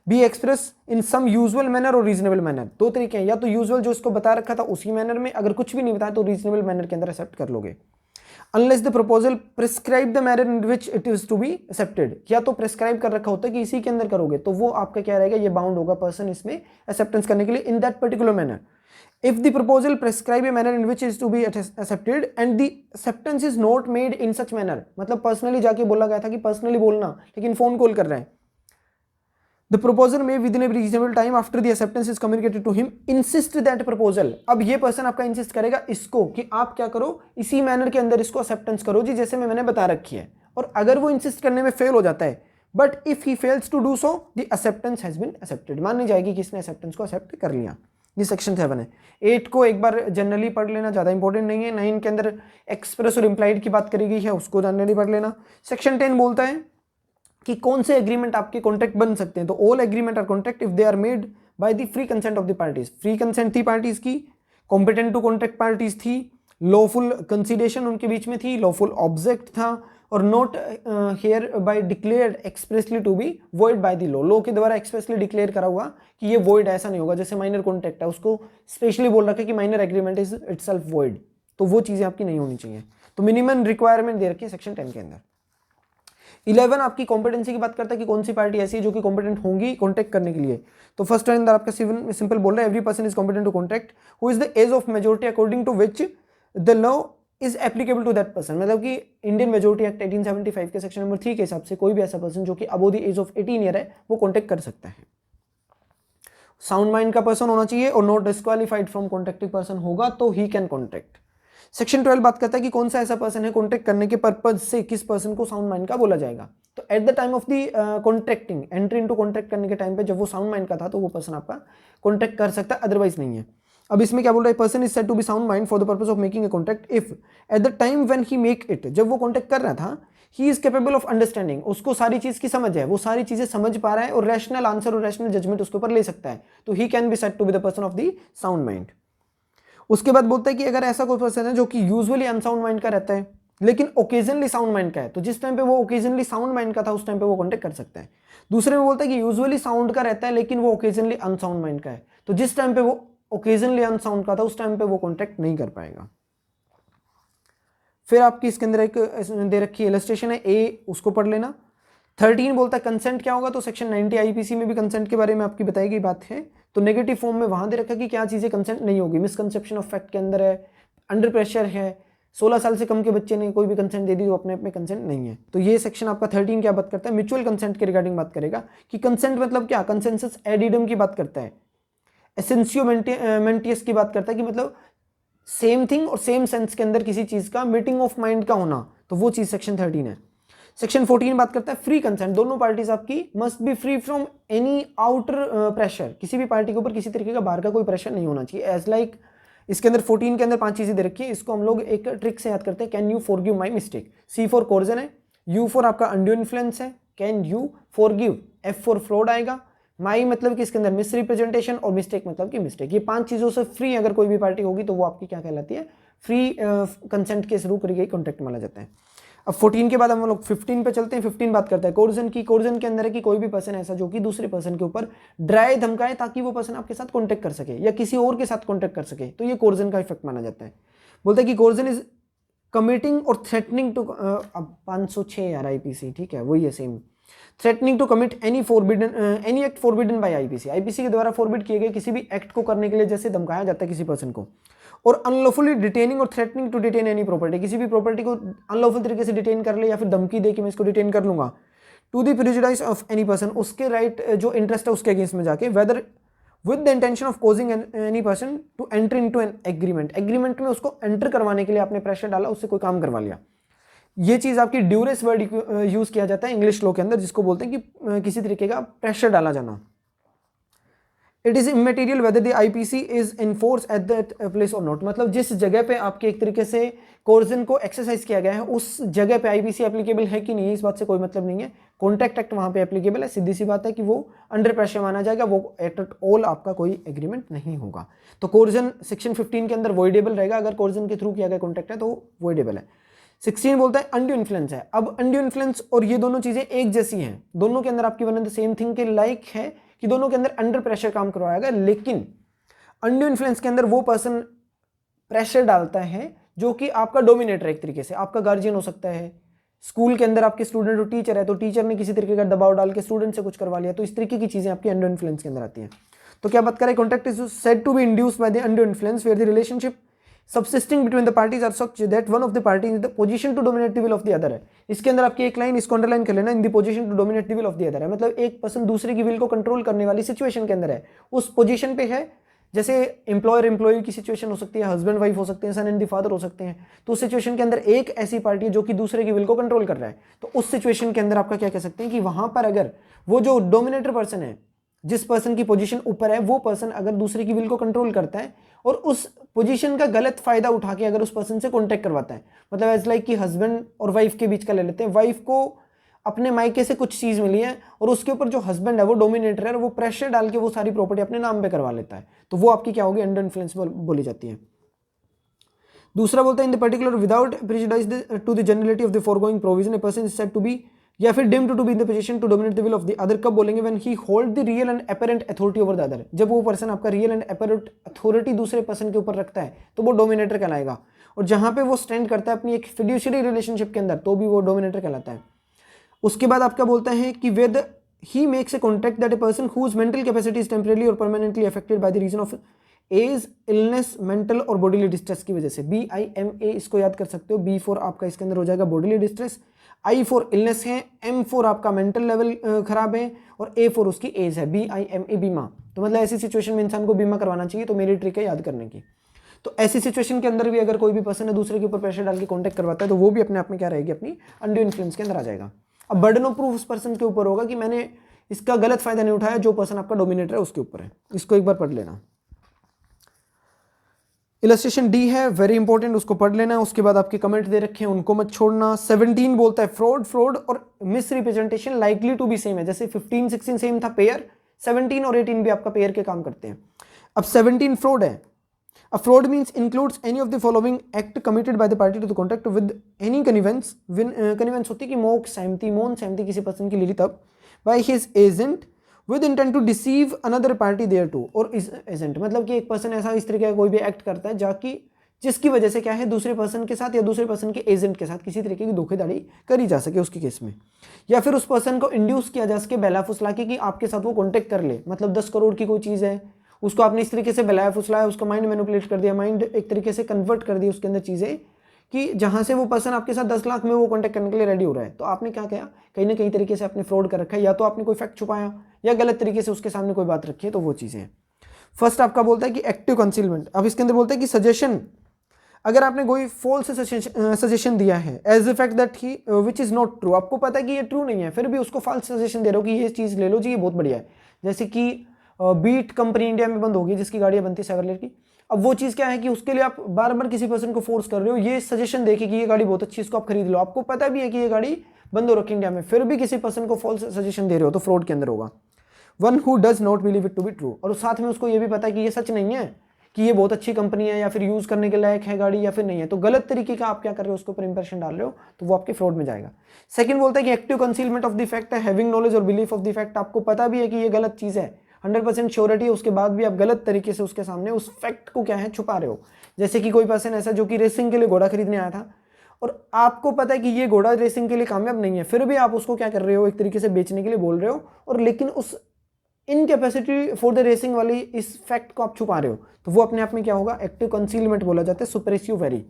S1: Be express in some usual manner और रीजनेबल मैनर, दो तरीके हैं, या तो यूजुअल जो इसको बता रखा था उसी मैनर में, अगर कुछ भी नहीं बताया तो रीजनेबल मैनर के अंदर एक्सेप्ट कर लोगे। Unless the proposal prescribe the manner in which it is to be accepted, या तो प्रिस्क्राइब कर रखा होता है कि इसी के अंदर करोगे, तो वो आपका क्या रहेगा, ये बाउंड होगा पर्सन इसमें एक्सेप्टेंस करने के लिए in that particular manner. If the proposal prescribe a manner in which is to be accepted and the acceptance is not made in such manner, मतलब पर्सनली जाके बोला गया था कि पर्सनली बोलना, लेकिन फोन कॉल कर रहा है। The proposer may within a reasonable time after the acceptance is communicated to him insist that proposal, अब ये पर्सन आपका इंसिस्ट करेगा इसको कि आप क्या करो, इसी मैनर के अंदर इसको एक्सेप्टेंस करो जी, जैसे मैंने बता रखी है। और अगर वो इंसिस्ट करने में फेल हो जाता है, but if he fails to do so the acceptance has been accepted, माननी जाएगी कि इसने एक्सेप्टेंस को एक्सेप्ट कर लिया। ये सेक्शन 7 है। 8 को एक बार जनरली पढ़ लेना, ज़्यादा इंपॉर्टेंट नहीं है। 9 के अंदर एक्सप्रेस और इम्प्लाइड की बात करी गई है, उसको जनरली पढ़ लेना। सेक्शन 10 बोलता है कि कौन से एग्रीमेंट आपके कॉन्ट्रैक्ट बन सकते हैं, तो all agreement are contract if they are made by the free consent of the parties, free consent थी पार्टीज की, कॉम्पिटेंट टू कॉन्ट्रैक्ट पार्टीज थी, लॉफुल कंसीडरेशन उनके बीच में थी, लॉफुल ऑब्जेक्ट था, और not hereby declared expressly to be void by the law के द्वारा एक्सप्रेसली डिक्लेयर करा हुआ कि ये वॉइड ऐसा नहीं होगा। जैसे माइनर कॉन्ट्रैक्ट है, उसको स्पेशली बोल रखा है कि minor agreement is itself void, तो वो चीज़ें आपकी नहीं होनी चाहिए। तो मिनिमम रिक्वायरमेंट दे रखी है सेक्शन 10 के अंदर। 11 आपकी कॉम्पिटेंसी की बात करता है कि कौन सी पार्टी ऐसी है जो कि कॉम्पिटेंट होंगी कॉन्ट्रैक्ट करने के लिए। तो फर्स्ट अंदर आपका सिंपल बोल रहा है, every person is competent to contract who is the age of majority according to which the law is applicable to that person, मतलब कि इंडियन मेजोरिटी एक्ट 1875 के सेक्शन नंबर 3 के हिसाब से कोई भी ऐसा पर्सन जो कि above the age of 18 year है वो कॉन्ट्रैक्ट कर सकता है। साउंड माइंड का पर्सन होना चाहिए और not disqualified from contracting person होगा तो ही कैन कॉन्ट्रैक्ट। सेक्शन 12 बात करता है कि कौन सा ऐसा पर्सन है कॉन्ट्रैक्ट करने के पर्पज से किस पर्सन को साउंड माइंड का बोला जाएगा। तो eight the time of the contracting, entry into contract करने के टाइम पे जब वो साउंड माइंड का था तो वो पर्सन आपका कॉन्ट्रैक्ट कर सकता है, अदरवाइज नहीं है। अब इसमें क्या बोल रहा है, person is said to be sound mind for the purpose of making a contract if at the time when he make it, जब वो कॉन्ट्रैक्ट कर रहा था, he is capable of understanding, उसको सारी चीज की समझ है, वो सारी चीजें समझ पा रहा है और रैशनल आंसर और रैशनल जजमेंट उसके ऊपर ले सकता है, तो he can be said to be the person of the sound mind. उसके बाद बोलता है कि अगर ऐसा कोई पर्सन है जो कि यूजुअली अनसाउंड माइंड का रहता है लेकिन ओकेजनली साउंड माइंड का है, तो जिस टाइम पे वो ओकेजनली साउंड माइंड का था उस टाइम पे वो कॉन्टेक्ट कर सकता है। दूसरे में बोलता है कि यूजुअली साउंड का रहता है लेकिन वो ओकेजनली अनसाउंड माइंड का है, तो जिस टाइम पे वो ओकेजनली अनसाउंड का था उस टाइम पे वो कॉन्टेक्ट नहीं कर पाएगा। फिर आपकी इसके अंदर एक दे रखी इलस्ट्रेशन है, ए उसको पढ़ लेना। 13 बोलता है कंसेंट क्या होगा, तो सेक्शन 90 आईपीसी में भी कंसेंट के बारे में आपकी बताई गई बात है। तो नेगेटिव फॉर्म में वहां दे रखा कि क्या चीजें कंसेंट नहीं होगी, मिसकंसेप्शन ऑफ फैक्ट के अंदर है, अंडर प्रेशर है, 16 साल से कम के बच्चे ने कोई भी कंसेंट दे दी तो अपने आप में कंसेंट नहीं है। तो ये सेक्शन आपका 13 क्या बात करता है, म्यूचुअल कंसेंट के रिगार्डिंग बात करेगा कि कंसेंट मतलब क्या, कंसेंसस एडिडम की बात करता है, एसेंशियो मेंटियस की बात करता है कि मतलब सेम थिंग और सेम सेंस के अंदर किसी चीज का मीटिंग ऑफ माइंड का होना, तो वो चीज सेक्शन 13 है। सेक्शन 14 बात करता है फ्री कंसेंट, दोनों पार्टीज आपकी must be free from any outer pressure, किसी भी पार्टी के ऊपर किसी तरीके का बाहर का कोई प्रेशर नहीं होना चाहिए। एज लाइक इसके अंदर 14 के अंदर 5 चीजें दे रखी है, इसको हम लोग एक ट्रिक से याद करते हैं, can you forgive my mistake, C for coercion है, U फॉर आपका अनड्यू इन्फ्लुएंस है, can you forgive, F for fraud आएगा, माई मतलब कि इसके अंदर मिस रिप्रेजेंटेशन और मिस्टेक मतलब कि मिस्टेक, ये 5 चीजों से फ्री अगर कोई भी पार्टी होगी तो वो आपकी क्या कहलाती है, फ्री कंसेंट के थ्रू करी गई कॉन्ट्रैक्ट माना जाता है। अब 14 के बाद हम लोग 15 पे चलते हैं। 15 बात करता है कोर्जन की। कोर्जन के अंदर है कि कोई भी पर्सन ऐसा जो कि दूसरे पर्सन के ऊपर डराए धमकाए ताकि वो पर्सन आपके साथ कॉन्टैक्ट कर सके या किसी और के साथ कॉन्टैक्ट कर सके, तो ये कोर्जन का इफेक्ट माना जाता है। बोलता है कि कोर्जन इज कमिटिंग और थ्रेटनिंग टू, अब 506 यार आईपीसी, ठीक है वही है same, threatening to commit any act forbidden by IPC. IPC के द्वारा फॉरबिड किए गए किसी भी एक्ट को करने के लिए जैसे धमकाया जाता है किसी पर्सन को, और अनलॉफुली डिटेनिंग और threatening to detain any property, किसी भी प्रॉपर्टी को अनलॉफुल तरीके से डिटेन कर ले या फिर धमकी दे कि मैं इसको डिटेन कर लूंगा, to the prejudice of any person, उसके राइट जो इंटरेस्ट है उसके अगेंस्ट में जाके, whether with the intention of causing any person to enter into an agreement, agreement में उसको एंटर करवाने के लिए आपने प्रेशर डाला, उससे कोई काम करवा लिया। ये चीज आपकी ड्यूरेस वर्ड यूज किया जाता है इंग्लिश लॉ के अंदर, जिसको बोलते हैं कि किसी तरीके का प्रेशर डाला जाना। It is immaterial whether the IPC is enforce at that place और नॉट, मतलब जिस जगह पे आपके एक तरीके से कोर्जन को एक्सरसाइज किया गया है उस जगह पे आईपीसी एप्लीकेबल है कि नहीं है, इस बात से कोई मतलब नहीं है। कॉन्ट्रैक्ट एक्ट वहां पे एप्लीकेबल है, सीधी सी बात है कि वो अंडर प्रेशर माना जाएगा, वो एट ऑल आपका कोई एग्रीमेंट नहीं होगा। तो कोर्जन सेक्शन 15 के अंदर वॉइडेबल रहेगा, अगर कोर्जन के थ्रू किया गया कॉन्ट्रैक्ट है तो वॉइडेबल है। 16 बोलता है अनड्यू इन्फ्लुएंस है। अब अनड्यू इन्फ्लुएंस और ये दोनों चीजें एक जैसी हैं, दोनों के अंदर आपकी one and the same thing के लाइक है कि दोनों के अंदर अंडर प्रेशर काम करवाएगा, लेकिन अनड्यू इन्फ्लुएंस के अंदर वो पर्सन प्रेशर डालता है जो कि आपका डोमिनेटर, एक तरीके से आपका गार्जियन हो सकता है। स्कूल के अंदर आपके स्टूडेंट और टीचर है तो टीचर ने किसी तरीके का दबाव डाल के स्टूडेंट से कुछ करवा लिया, तो इस तरीके की चीजें आपकी अंडर इन्फ्लुएंस के अंदर आती हैं। तो क्या बात करें, contract is said to be induced by the under influence where the relationship subsisting between the parties are such that one of the parties is in the position to dominate the will of the other है। इसके अंदर आपकी एक line इसको underline कर लेना, in the position to dominate the will of the other है, मतलब एक पर्सन दूसरे की विल को कंट्रोल करने वाली सिचुएशन के अंदर है, उस पोजीशन पे है। जैसे एम्प्लॉयर एम्प्लॉय की सिचुएशन हो सकती है, हस्बैंड वाइफ हो सकते हैं, सन एंड द फादर हो सकते हैं, तो उस सिचुएशन के अंदर एक ऐसी पार्टी है जो कि दूसरे की विल को कंट्रोल कर रहा है, तो उस सिचुएशन के अंदर आपका क्या कह सकते हैं कि वहां पर अगर वो जो डोमिनेटर पर्सन है, जिस पर्सन की पोजीशन ऊपर है, वो पर्सन अगर दूसरे की विल को कंट्रोल करता है और उस पोजीशन का गलत फायदा उठा के अगर उस पर्सन से कॉन्टेक्ट करवाता है, मतलब एज लाइक कि हस्बैंड और वाइफ के बीच का ले लेते हैं, वाइफ को अपने मायके से कुछ चीज मिली है और उसके ऊपर जो हस्बैंड है वो डोमिनेटर है, वो प्रेशर डाल के वो सारी प्रॉपर्टी अपने नाम पे करवा लेता है, तो वो आपकी क्या होगी, अंडर इन्फ्लुएंस बोली जाती है। दूसरा बोलता है in the particular without prejudice to the generality of the foregoing provision a person is said to be या फिर deemed to be in the position to dominate the will of the other. कब बोलेंगे, when he hold the real and apparent authority over the other, जब वो person आपका real and apparent authority दूसरे person के ऊपर रखता है तो वो डोमिनेटर कहलाएगा, और जहां पे वो स्टैंड करता है अपनी एक फिड्यूशियरी रिलेशनशिप के अंदर तो भी वो डोमिनेटर कहलाता है। उसके बाद आपका बोलता है कि where he makes a contract that a person whose mental capacity is temporary और permanently affected by the reason of age, illness, mental और बॉडीली डिस्ट्रेस की वजह से। BIMA इसको याद कर सकते हो, B फॉर आपका इसके अंदर हो जाएगा bodily distress, I for illness है, M फॉर आपका मेंटल लेवल खराब है और A फॉर उसकी एज है, BIMA बीमा। तो मतलब ऐसी सिचुएशन में इंसान को बीमा करवाना चाहिए, तो मेरी ट्रिक है याद करने की। तो ऐसी सिचुएशन के अंदर भी अगर कोई भी पर्सन है दूसरे के ऊपर प्रेशर डाल के कॉन्टैक्ट करवाता है तो वो भी अपने आप में क्या रहेगी, अपनी अंडर इन्फ्लुएंस के अंदर आ जाएगा। अब बर्डन ऑफ प्रूफ उस पर्सन के ऊपर होगा कि मैंने इसका गलत फायदा नहीं उठाया, जो पर्सन आपका डोमिनेटर है उसके ऊपर है। इसको एक बार पढ़ लेना। इलस्ट्रेशन डी है, वेरी इंपॉर्टेंट, उसको पढ़ लेना। उसके बाद आपके कमेंट दे रखे हैं उनको मत छोड़ना। 17 बोलता है फ्रॉड और misrepresentation likely to be same है, जैसे 15 16 सेम था पेयर, 17 और 18 भी आपका पेयर के काम करते हैं। अब 17 फ्रॉड है। A fraud means includes any of the following act committed by the party to the contract with any connivance, connivance होती है कि मौन सहमति किसी पर्सन की ली तब by his agent with intent to deceive another party thereto, और इस एजेंट मतलब कि एक पर्सन ऐसा इस तरीके का कोई भी एक्ट करता है जाकि जिसकी वजह से क्या है दूसरे पर्सन के साथ या दूसरे पर्सन के एजेंट के साथ किसी तरीके की धोखेधड़ी करी जा सके उसके केस में, या फिर उस पर्सन को इंड्यूस किया जा सके बहला फुसला के कि आपके साथ वो कॉन्टेक्ट कर ले। मतलब 10 करोड़ की कोई चीज़ है, उसको आपने इस तरीके से बहलाया फुसलाया, उसका माइंड मैनिपुलेट कर दिया, माइंड एक तरीके से कन्वर्ट कर दिया उसके अंदर चीज़ें कि जहां से वो पर्सन आपके साथ 10 लाख में वो कॉन्टैक्ट करने के लिए रेडी हो रहा है, तो आपने क्या किया, कहीं ना कहीं तरीके से आपने फ्रॉड कर रखा है, या तो आपने कोई फैक्ट छुपाया या गलत तरीके से उसके सामने कोई बात रखी है, तो वो चीज़ें हैं। फर्स्ट आपका बोलता है कि एक्टिव कंसीलमेंट। अब इसके अंदर बोलता है कि सजेशन, अगर आपने कोई फॉल्स सजेशन दिया है as a fact that he which is not true, आपको पता है कि ये ट्रू नहीं है, फिर भी उसको फॉल्स सजेशन दे रहे हो कि ये चीज़ ले लो जी, ये बहुत बढ़िया है। जैसे कि बीट कंपनी इंडिया में बंद होगी जिसकी गाड़ियाँ बनती है सेवरलेट की। अब वो चीज़ क्या है कि उसके लिए आप बार बार किसी पर्सन को फोर्स कर रहे हो, ये सजेशन देके कि ये गाड़ी बहुत अच्छी, इसको आप खरीद लो, आपको पता भी है कि ये गाड़ी बंद हो रखी इंडिया में, फिर भी किसी पर्सन को फॉल्स सजेशन दे रहे हो, तो फ्रॉड के अंदर होगा। One who does not believe it to be true, और साथ में उसको ये भी पता है कि ये सच नहीं है, कि ये बहुत अच्छी कंपनी है या फिर यूज़ करने के लायक है गाड़ी या फिर नहीं है, तो गलत तरीके का आप क्या कर रहे हो, उसके ऊपर इंप्रेशन डाल रहे हो, तो वो आपके फ्रॉड में जाएगा। सेकंड बोलता है कि active concealment of the fact है, हैविंग नॉलेज और बिलीफ ऑफ द फैक्ट, आपको पता भी है कि ये गलत चीज़ है, 100% श्योरिटी है, उसके बाद भी आप गलत तरीके से उसके सामने उस फैक्ट को क्या है छुपा रहे हो। जैसे कि कोई पर्सन ऐसा जो कि रेसिंग के लिए घोड़ा खरीदने आया था और आपको पता है कि ये घोड़ा रेसिंग के लिए कामयाब नहीं है, फिर भी आप उसको क्या कर रहे हो, एक तरीके से बेचने के लिए बोल रहे हो, और लेकिन उस इनकैपेसिटी फॉर द रेसिंग वाली इस फैक्ट को आप छुपा रहे हो, तो वो अपने आप में क्या होगा, एक्टिव कंसीलमेंट बोला जाता है, सुपरेसिव वेरी।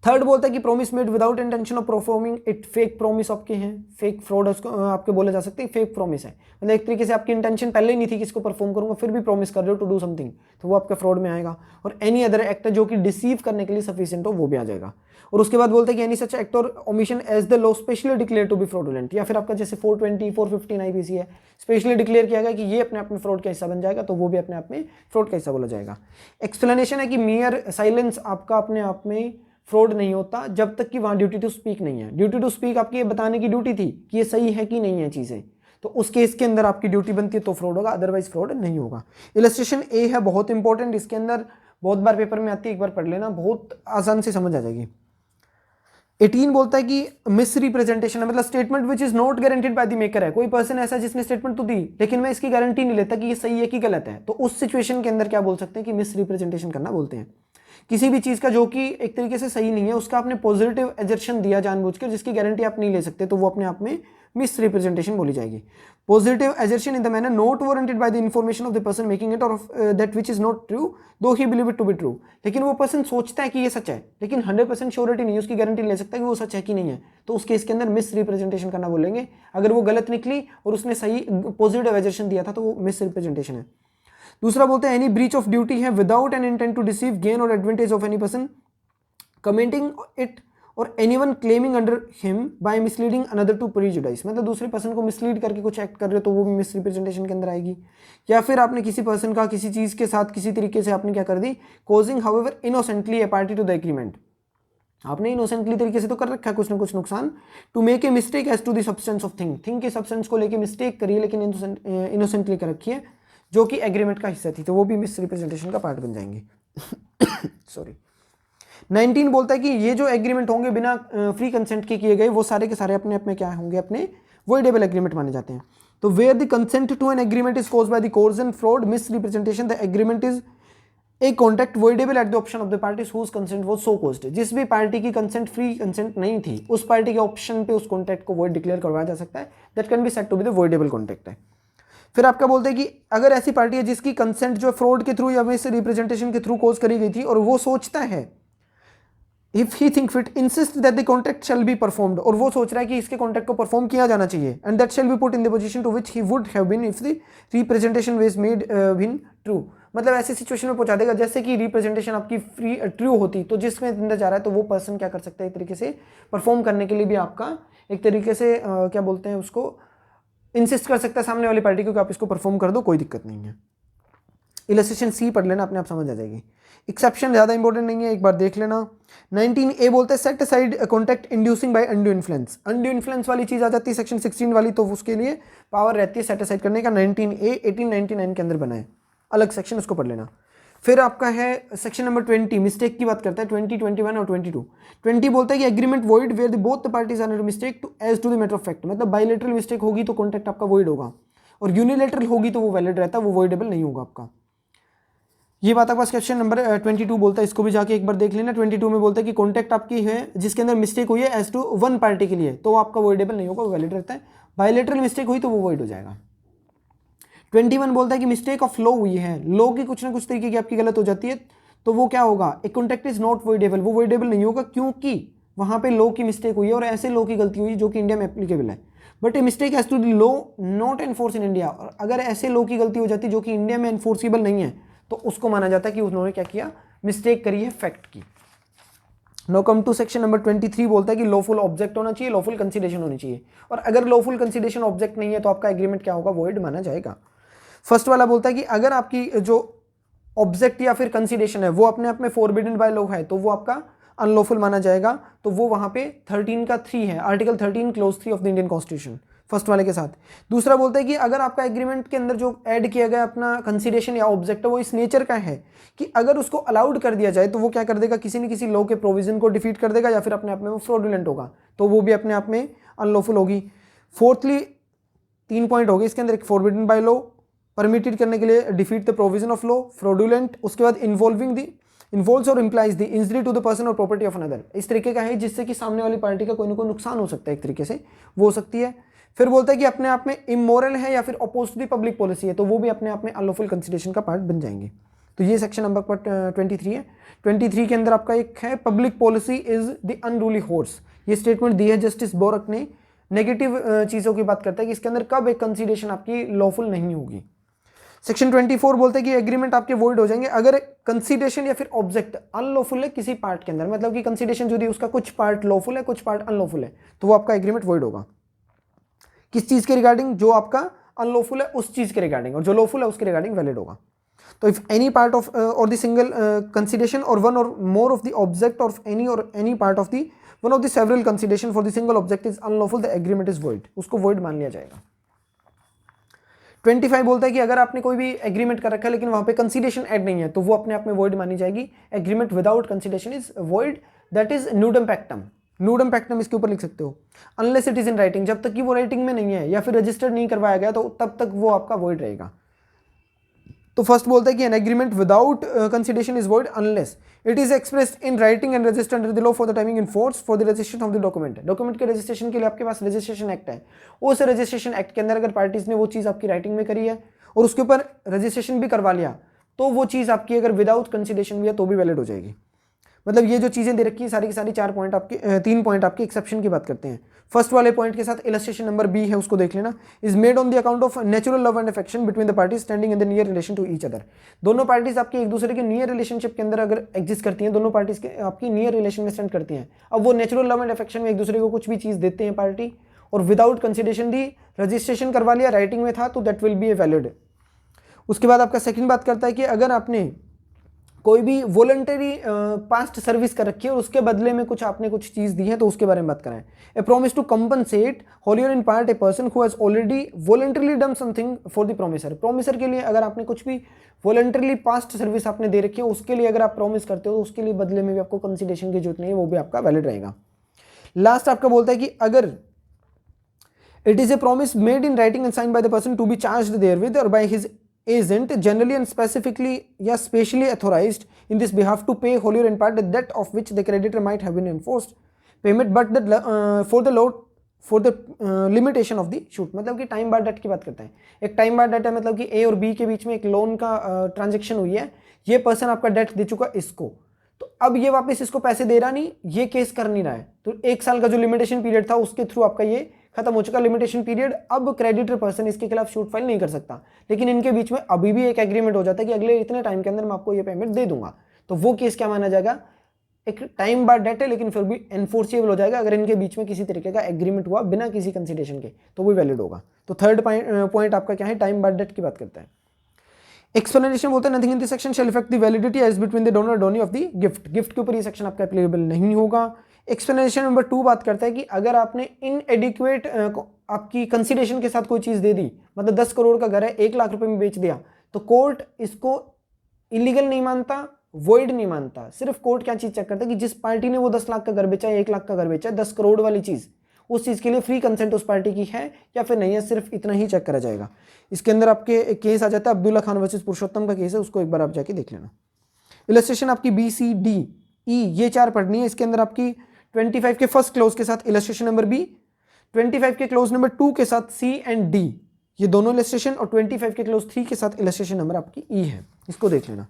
S1: थर्ड बोलता है कि promise made without intention of performing it, fake promise आपके हैं, फेक फ्रॉड आपके बोले जा सकते हैं, फेक प्रॉमिस है, मतलब एक तरीके से आपकी इंटेंशन पहले ही नहीं थी कि इसको परफॉर्म करूंगा, फिर भी प्रॉमिस कर रहे हो टू डू समथिंग, तो वो आपके फ्रॉड में आएगा। और एनी अदर एक्ट जो कि डिसीव करने के लिए सफिशिएंट हो, वो भी आ जाएगा। और उसके बाद बोलते हैं कि एनी सच एक्ट और omission as the law specially declare to be fraudulent, या फिर आपका जैसे 420 415 आईपीसी है, स्पेशली डिक्लेयर किया गया कि ये अपने आप में फ्रॉड का हिस्सा बन जाएगा, तो वो भी अपने आप में फ्रॉड का हिस्सा बोला जाएगा। एक्सप्लेनेशन है कि मियर साइलेंस आपका अपने आप में फ्रॉड नहीं होता जब तक कि वहां ड्यूटी टू स्पीक नहीं है। ड्यूटी टू स्पीक आपकी ये बताने की ड्यूटी थी कि ये सही है कि नहीं है चीजें, तो उस केस के अंदर आपकी ड्यूटी बनती है तो फ्रॉड होगा, अदरवाइज फ्रॉड नहीं होगा। इलस्ट्रेशन ए है बहुत इंपॉर्टेंट, इसके अंदर बहुत बार पेपर में आती है, एक बार पढ़ लेना, बहुत आसान से समझ आ जाएगी। 18 बोलता है कि मिस रिप्रेजेंटेशन है, मतलब statement which is not guaranteed by the maker है, कोई पर्सन ऐसा जिसने स्टेटमेंट तो दी लेकिन मैं इसकी गारंटी नहीं लेता कि ये सही है कि गलत है, तो उस सिचुएशन के अंदर क्या बोल सकते हैं कि मिस रिप्रेजेंटेशन करना बोलते हैं। किसी भी चीज का जो कि एक तरीके से सही नहीं है उसका आपने पॉजिटिव एजर्शन दिया जानबूझकर, जिसकी गारंटी आप नहीं ले सकते, तो वो अपने आप में मिस रिप्रेजेंटेशन बोली जाएगी। Positive assertion in the manner not warranted by the information of the person making it और that which is not true though he believe it to be true, लेकिन वो पर्सन सोचता है कि ये सच है लेकिन 100% श्योरिटी नहीं है, उसकी गारंटी ले सकता है कि वो सच है कि नहीं है, तो उस केस के अंदर मिस रिप्रेजेंटेशन करना बोलेंगे। अगर वो गलत निकली और उसने सही पॉजिटिव एजर्शन दिया था तो वो मिस रिप्रेजेंटेशन है। दूसरा बोलते हैं एनी ब्रीच ऑफ ड्यूटी है without an intent to receive gain और advantage of any person committing it और anyone claiming under him by misleading another to prejudice, मतलब दूसरे पर्सन को मिसलीड करके कुछ एक्ट कर रहे हो तो वो भी मिस रिप्रेजेंटेशन के अंदर आएगी। या फिर आपने किसी पर्सन का किसी चीज के साथ किसी तरीके से आपने क्या कर दी, causing however innocently a party to the agreement, आपने इनोसेंटली तरीके से तो कर रखा है कुछ ना कुछ नुकसान, to make a mistake as to the substance of thing के सब्सटेंस को लेके मिस्टेक करी है लेकिन इनोसेंटली कर रखी है जो कि एग्रीमेंट का हिस्सा थी, तो वो भी मिस रिप्रेजेंटेशन का पार्ट बन जाएंगे। सॉरी। 19 बोलता है कि ये जो एग्रीमेंट होंगे बिना फ्री कंसेंट के किए गए वो सारे के सारे अपने अपने क्या होंगे, अपने वॉइडेबल एग्रीमेंट माने जाते हैं। तो where the consent to an agreement is caused by the coercion fraud misrepresentation the agreement is a contract voidable at the option of the parties whose consent was so caused, जिस भी party की consent free consent नहीं थी उस party के option पे उस contract को वॉइड डिक्लेयर करवाया जा सकता है, that can be said to be the voidable contract है। फिर आपका बोलते हैं कि अगर ऐसी पार्टी है जिसकी कंसेंट जो फ्रॉड के थ्रू या मिस रिप्रेजेंटेशन के थ्रू कॉज करी गई थी और वो सोचता है if he think fit insist that the contract shall be performed, और वो सोच रहा है कि इसके कॉन्ट्रैक्ट को परफॉर्म किया जाना चाहिए, and that shall be put in the position to which he would have been if the representation was made been true, मतलब ऐसी सिचुएशन में पहुंचा देगा जैसे कि रिप्रेजेंटेशन आपकी फ्री ट्रू होती, तो जिसमें अंदर जा रहा है तो वो पर्सन क्या कर सकता है, एक तरीके से परफॉर्म करने के लिए भी आपका एक तरीके से क्या बोलते हैं उसको इंसिस्ट कर सकता है सामने वाली पार्टी को कि आप इसको परफॉर्म कर दो, कोई दिक्कत नहीं है। इलस्ट्रेशन सी पढ़ लेना, अपने आप समझ आ जाएगी। एक्सेप्शन ज़्यादा इंपॉर्टेंट नहीं है, एक बार देख लेना। 19A बोलता है set aside contact inducing by undue influence, undue influence वाली चीज़ आ जाती है सेक्शन 16 वाली, तो उसके लिए पावर रहती है सेट असाइड करने का। 19A 1899 के अंदर बना है, अलग सेक्शन, उसको पढ़ लेना। फिर आपका है सेक्शन नंबर 20, मिस्टेक की बात करता है, 20, 21 और 22। 20 बोलता है कि agreement void where both the parties are mistake to as to the matter of fact, मतलब बायलैटरल मिस्टेक होगी तो कॉन्ट्रैक्ट आपका वॉइड होगा, और यूनिलैटरल होगी तो वो वैलिड रहता है, वो वॉइडेबल नहीं होगा आपका। ये बात आपका सेक्शन नंबर 22 बोलता है, इसको भी जाके एक बार देख लेना। 22 में बोलता है कि कॉन्ट्रैक्ट आपकी है जिसके अंदर मिस्टेक हुई है एज टू वन पार्टी के लिए, तो आपका वॉइडेबल नहीं होगा, वो वैलिड रहता है। बायलैटरल मिस्टेक हुई तो वो वॉइड हो जाएगा। 21 बोलता है कि मिस्टेक ऑफ लॉ हुई है, लॉ की कुछ ना कुछ तरीके की आपकी गलत हो जाती है, तो वो क्या होगा, a contract is not voidable, वो वॉइडेबल नहीं होगा क्योंकि वहां पे लॉ की मिस्टेक हुई है और ऐसे लॉ की गलती हुई जो कि इंडिया में एप्लीकेबल है। But a mistake has to the law not enforce in India, और अगर ऐसे लॉ की गलती हो जाती है जो कि इंडिया में एनफोर्सेबल नहीं है तो उसको माना जाता है कि उन्होंने क्या किया, मिस्टेक करी है फैक्ट की। No come to section number 23 बोलता है कि लॉफुल ऑब्जेक्ट होना चाहिए, लॉफुल कंसीडरेशन होनी चाहिए, और अगर लॉफुल कंसीडरेशन ऑब्जेक्ट नहीं है तो आपका एग्रीमेंट क्या होगा, वॉइड माना जाएगा। फर्स्ट वाला बोलता है कि अगर आपकी जो ऑब्जेक्ट या फिर कंसीडरेशन है वो अपने आप में फॉरबिडन बाय लॉ है तो वो आपका अनलॉफुल माना जाएगा, तो वो वहां पे 13 का 3 है, article 13 close 3 of the Indian constitution. First वाले के साथ। दूसरा बोलता है कि अगर आपका एग्रीमेंट के अंदर जो ऐड किया गया अपना कंसीडरेशन या ऑब्जेक्ट है वो इस नेचर का है कि अगर उसको अलाउड कर दिया जाए तो वो क्या कर देगा, किसी न किसी लॉ के प्रोविजन को डिफीट कर देगा या फिर अपने आप में वो फ्रॉडुलेंट होगा, तो वो भी अपने आप में अनलॉफुल होगी। फोर्थली 3 पॉइंट हो गए इसके अंदर, एक फॉरबिडन बाय लॉ, परमिटेड करने के लिए, defeat the provision of law, fraudulent, उसके बाद इन्वॉल्व्स और implies the injury to the person और प्रॉपर्टी ऑफ अनदर, इस तरीके का है जिससे कि सामने वाली पार्टी का कोई ना कोई नुकसान हो सकता है, एक तरीके से वो हो सकती है। फिर बोलता है कि अपने आप में इमोरल है या फिर oppose to the public policy है, तो वो भी अपने आप में अनलॉफुल कंसिडरेशन का पार्ट बन जाएंगे। तो ये सेक्शन नंबर 23 है। 23 के अंदर आपका एक है public policy is the unruly horse, ये स्टेटमेंट दी है जस्टिस बोरक ने, नेगेटिव चीज़ों की बात करता है कि इसके अंदर कब एक कंसिडरेशन आपकी लॉफुल नहीं होगी। सेक्शन 24 बोलते हैं कि एग्रीमेंट आपके वॉइड हो जाएंगे अगर कंसिडरेशन या फिर ऑब्जेक्ट अनलॉफुल है किसी पार्ट के अंदर, मतलब कि कंसिडरेशन जो दी उसका कुछ पार्ट लॉफुल है कुछ पार्ट अनलॉफुल है, तो वो आपका एग्रीमेंट वॉइड होगा। किस चीज़ के रिगार्डिंग, जो आपका अनलॉफुल है उस चीज़ के रिगार्डिंग, और जो लॉफुल है उसके रिगार्डिंग वैलिड होगा। तो इफ एनी पार्ट ऑफ और द सिंगल कंसिडरेशन और वन और more of the object of any part of the one of the several consideration for the single object is unlawful, the agreement is void, उसको void मान लिया जाएगा। 25 बोलता है कि अगर आपने कोई भी एग्रीमेंट कर रखा है लेकिन वहां पे कंसिडरेशन ऐड नहीं है तो वो अपने आप में वॉइड मानी जाएगी। Agreement without consideration is void, that is नूडम पैक्टम। नूडम पैक्टम इसके ऊपर लिख सकते हो, unless it is in writing, जब तक कि वो राइटिंग में नहीं है या फिर रजिस्टर्ड नहीं करवाया गया तो तब तक वो आपका वॉइड रहेगा। तो फर्स्ट बोलता है कि an agreement without consideration is void unless it is expressed in writing and registered under the law for the timing in force for the registration of the document. Document के registration के लिए आपके पास registration act है, उस registration act के अंदर अगर parties ने वो चीज़ आपकी राइटिंग में करी है और उसके ऊपर रजिस्ट्रेशन भी करवा लिया तो वो चीज़ आपकी अगर विदाउट कंसिडरेशन भी है तो भी वैलिड हो जाएगी। मतलब ये जो चीज़ें दे रखी है सारी की सारी 4 पॉइंट आपके 3 पॉइंट आपके एक्सेप्शन की बात करते हैं। फर्स्ट वाले पॉइंट के साथ इलस्ट्रेशन नंबर बी है उसको देख लेना, is made on the account of natural love and affection between the parties standing in the near relation to each other. दोनों पार्टीज आपकी एक दूसरे के नियर रिलेशनशिप के अंदर अगर एग्जिस्ट करती हैं, दोनों पार्टीज के आपकी नियर रिलेशन में स्टैंड करती हैं, अब वो नेचुरल लव एंड अफेक्शन में एक दूसरे को कुछ भी चीज़ देते हैं पार्टी और विदाउट कंसिडरेशन दी, रजिस्ट्रेशन करवा लिया, राइटिंग में था, तो that will B a valid. उसके बाद आपका सेकंड बात करता है कि अगर आपने कोई भी वॉलंटरी पास्ट सर्विस कर रखी है और उसके बदले में आपने कुछ चीज़ दी है तो उसके बारे में बात कराएं। A promise to compensate wholly और in part a person who has already voluntarily done something for the promisor. Promisor के लिए अगर आपने कुछ भी वॉलंटरली पास्ट सर्विस आपने दे रखी है उसके लिए अगर आप प्रॉमिस करते हो तो उसके लिए बदले में भी आपको कंसिडरेशन की जरूरत नहीं है, वो भी आपका वैलिड रहेगा। लास्ट आपका बोलता है कि अगर it is a promise made in writing and signed by the person to be charged therewith और by his agent generally and specifically या specially authorized in this behalf to pay wholly or in part the debt of which the creditor might have been enforced payment but the for the limitation of the shoot। मतलब कि time बार date की बात करते हैं। एक time बार date है मतलब कि ए और बी के बीच में एक लोन का ट्रांजेक्शन हुई है, ये पर्सन आपका डेट दे चुका इसको, तो अब ये वापस इसको पैसे दे रहा नहीं, ये केस कर नहीं रहा है, तो 1 साल का जो लिमिटेशन पीरियड था उसके थ्रू आपका ये खत्म हो चुका लिमिटेशन पीरियड। अब क्रेडिटर पर्सन इसके खिलाफ शूट फाइल नहीं कर सकता, लेकिन इनके बीच में अभी भी एक एग्रीमेंट हो जाता है कि अगले इतने टाइम के अंदर मैं आपको ये पेमेंट दे दूंगा, तो वो केस क्या माना जाएगा, एक टाइम बार डेट है लेकिन फिर भी एनफोर्सेबल हो जाएगा। अगर इनके बीच में किसी तरीके का एग्रीमेंट हुआ बिना किसी कंसिडरेशन के तो वो वैलिड होगा। तो थर्ड पॉइंट आपका क्या है, टाइम बार डेट की बात करता है। एक्सप्लेनेशन बोलता है nothing in this section shall affect the validity as between the donor donee of the gift. Gift के ऊपर ये सेक्शन आपका एप्लीकेबल नहीं होगा। एक्सप्लेनेशन नंबर 2 बात करता है कि अगर आपने इनएडिक्वेट आपकी कंसिडरेशन के साथ कोई चीज़ दे दी, मतलब 10 करोड़ का घर है 1 लाख रुपए में बेच दिया, तो कोर्ट इसको इलीगल नहीं मानता, वॉइड नहीं मानता। सिर्फ कोर्ट क्या चीज़ चेक करता है कि जिस पार्टी ने वो 10 लाख का घर बेचा, 1 लाख का घर बेचा, 10 करोड़ वाली चीज़, उस चीज़ के लिए फ्री कंसेंट उस पार्टी की है या फिर नहीं है, सिर्फ इतना ही चेक करा जाएगा। इसके अंदर आपके केस आ जाता है अब्दुल्ला खान वर्सेस पुरुषोत्तम का केस है, उसको एक बार आप जाके देख लेना। इलस्ट्रेशन आपकी बी सी डी ई ये 4 पढ़नी है। इसके अंदर आपकी 25 के फर्स्ट क्लोज के साथ इलस्ट्रेशन नंबर बी, 25 के क्लोज नंबर 2 के साथ सी एंड डी, ये दोनों इलस्ट्रेशन, और 25 के क्लोज 3 के साथ इलस्ट्रेशन नंबर आपकी ई है, इसको देख लेना।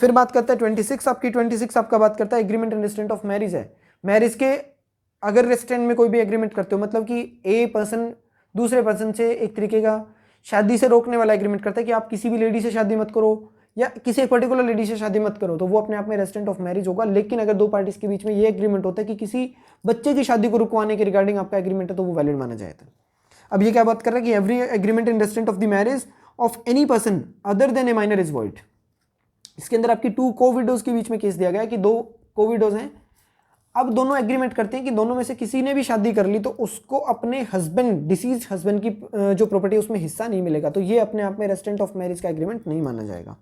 S1: फिर बात करता है 26 आपकी, 26 आपका बात करता है agreement and restaurant of marriage है। मैरिज के अगर रेस्ट्रेंट में कोई भी एग्रीमेंट करते हो, मतलब कि ए पर्सन दूसरे पर्सन से एक तरीके का शादी से रोकने वाला एग्रीमेंट करता है कि आप किसी भी लेडी से शादी मत करो या किसी एक पर्टिकुलर लेडी से शादी मत करो, तो वो अपने आप में रेस्ट्रेंट ऑफ मैरिज होगा। लेकिन अगर 2 पार्टीज के बीच में ये एग्रीमेंट होता है कि किसी बच्चे की शादी को रुकवाने के रिगार्डिंग आपका एग्रीमेंट है, तो वो वैलिड माना जाएगा। अब ये क्या बात कर रहा है कि every agreement in restaurant of the marriage of any person other than A minor is void. इसके अंदर आपकी 2 को-विडोज के बीच में केस दिया गया है कि 2 को-विडोज हैं, अब दोनों एग्रीमेंट करते हैं कि दोनों में से किसी ने भी शादी कर ली तो उसको अपने हस्बैंड, डिसीज हस्बैंड की जो प्रॉपर्टी है उसमें हिस्सा नहीं मिलेगा, तो ये अपने आप में रेस्टेंट ऑफ मैरिज का एग्रीमेंट नहीं माना जाएगा।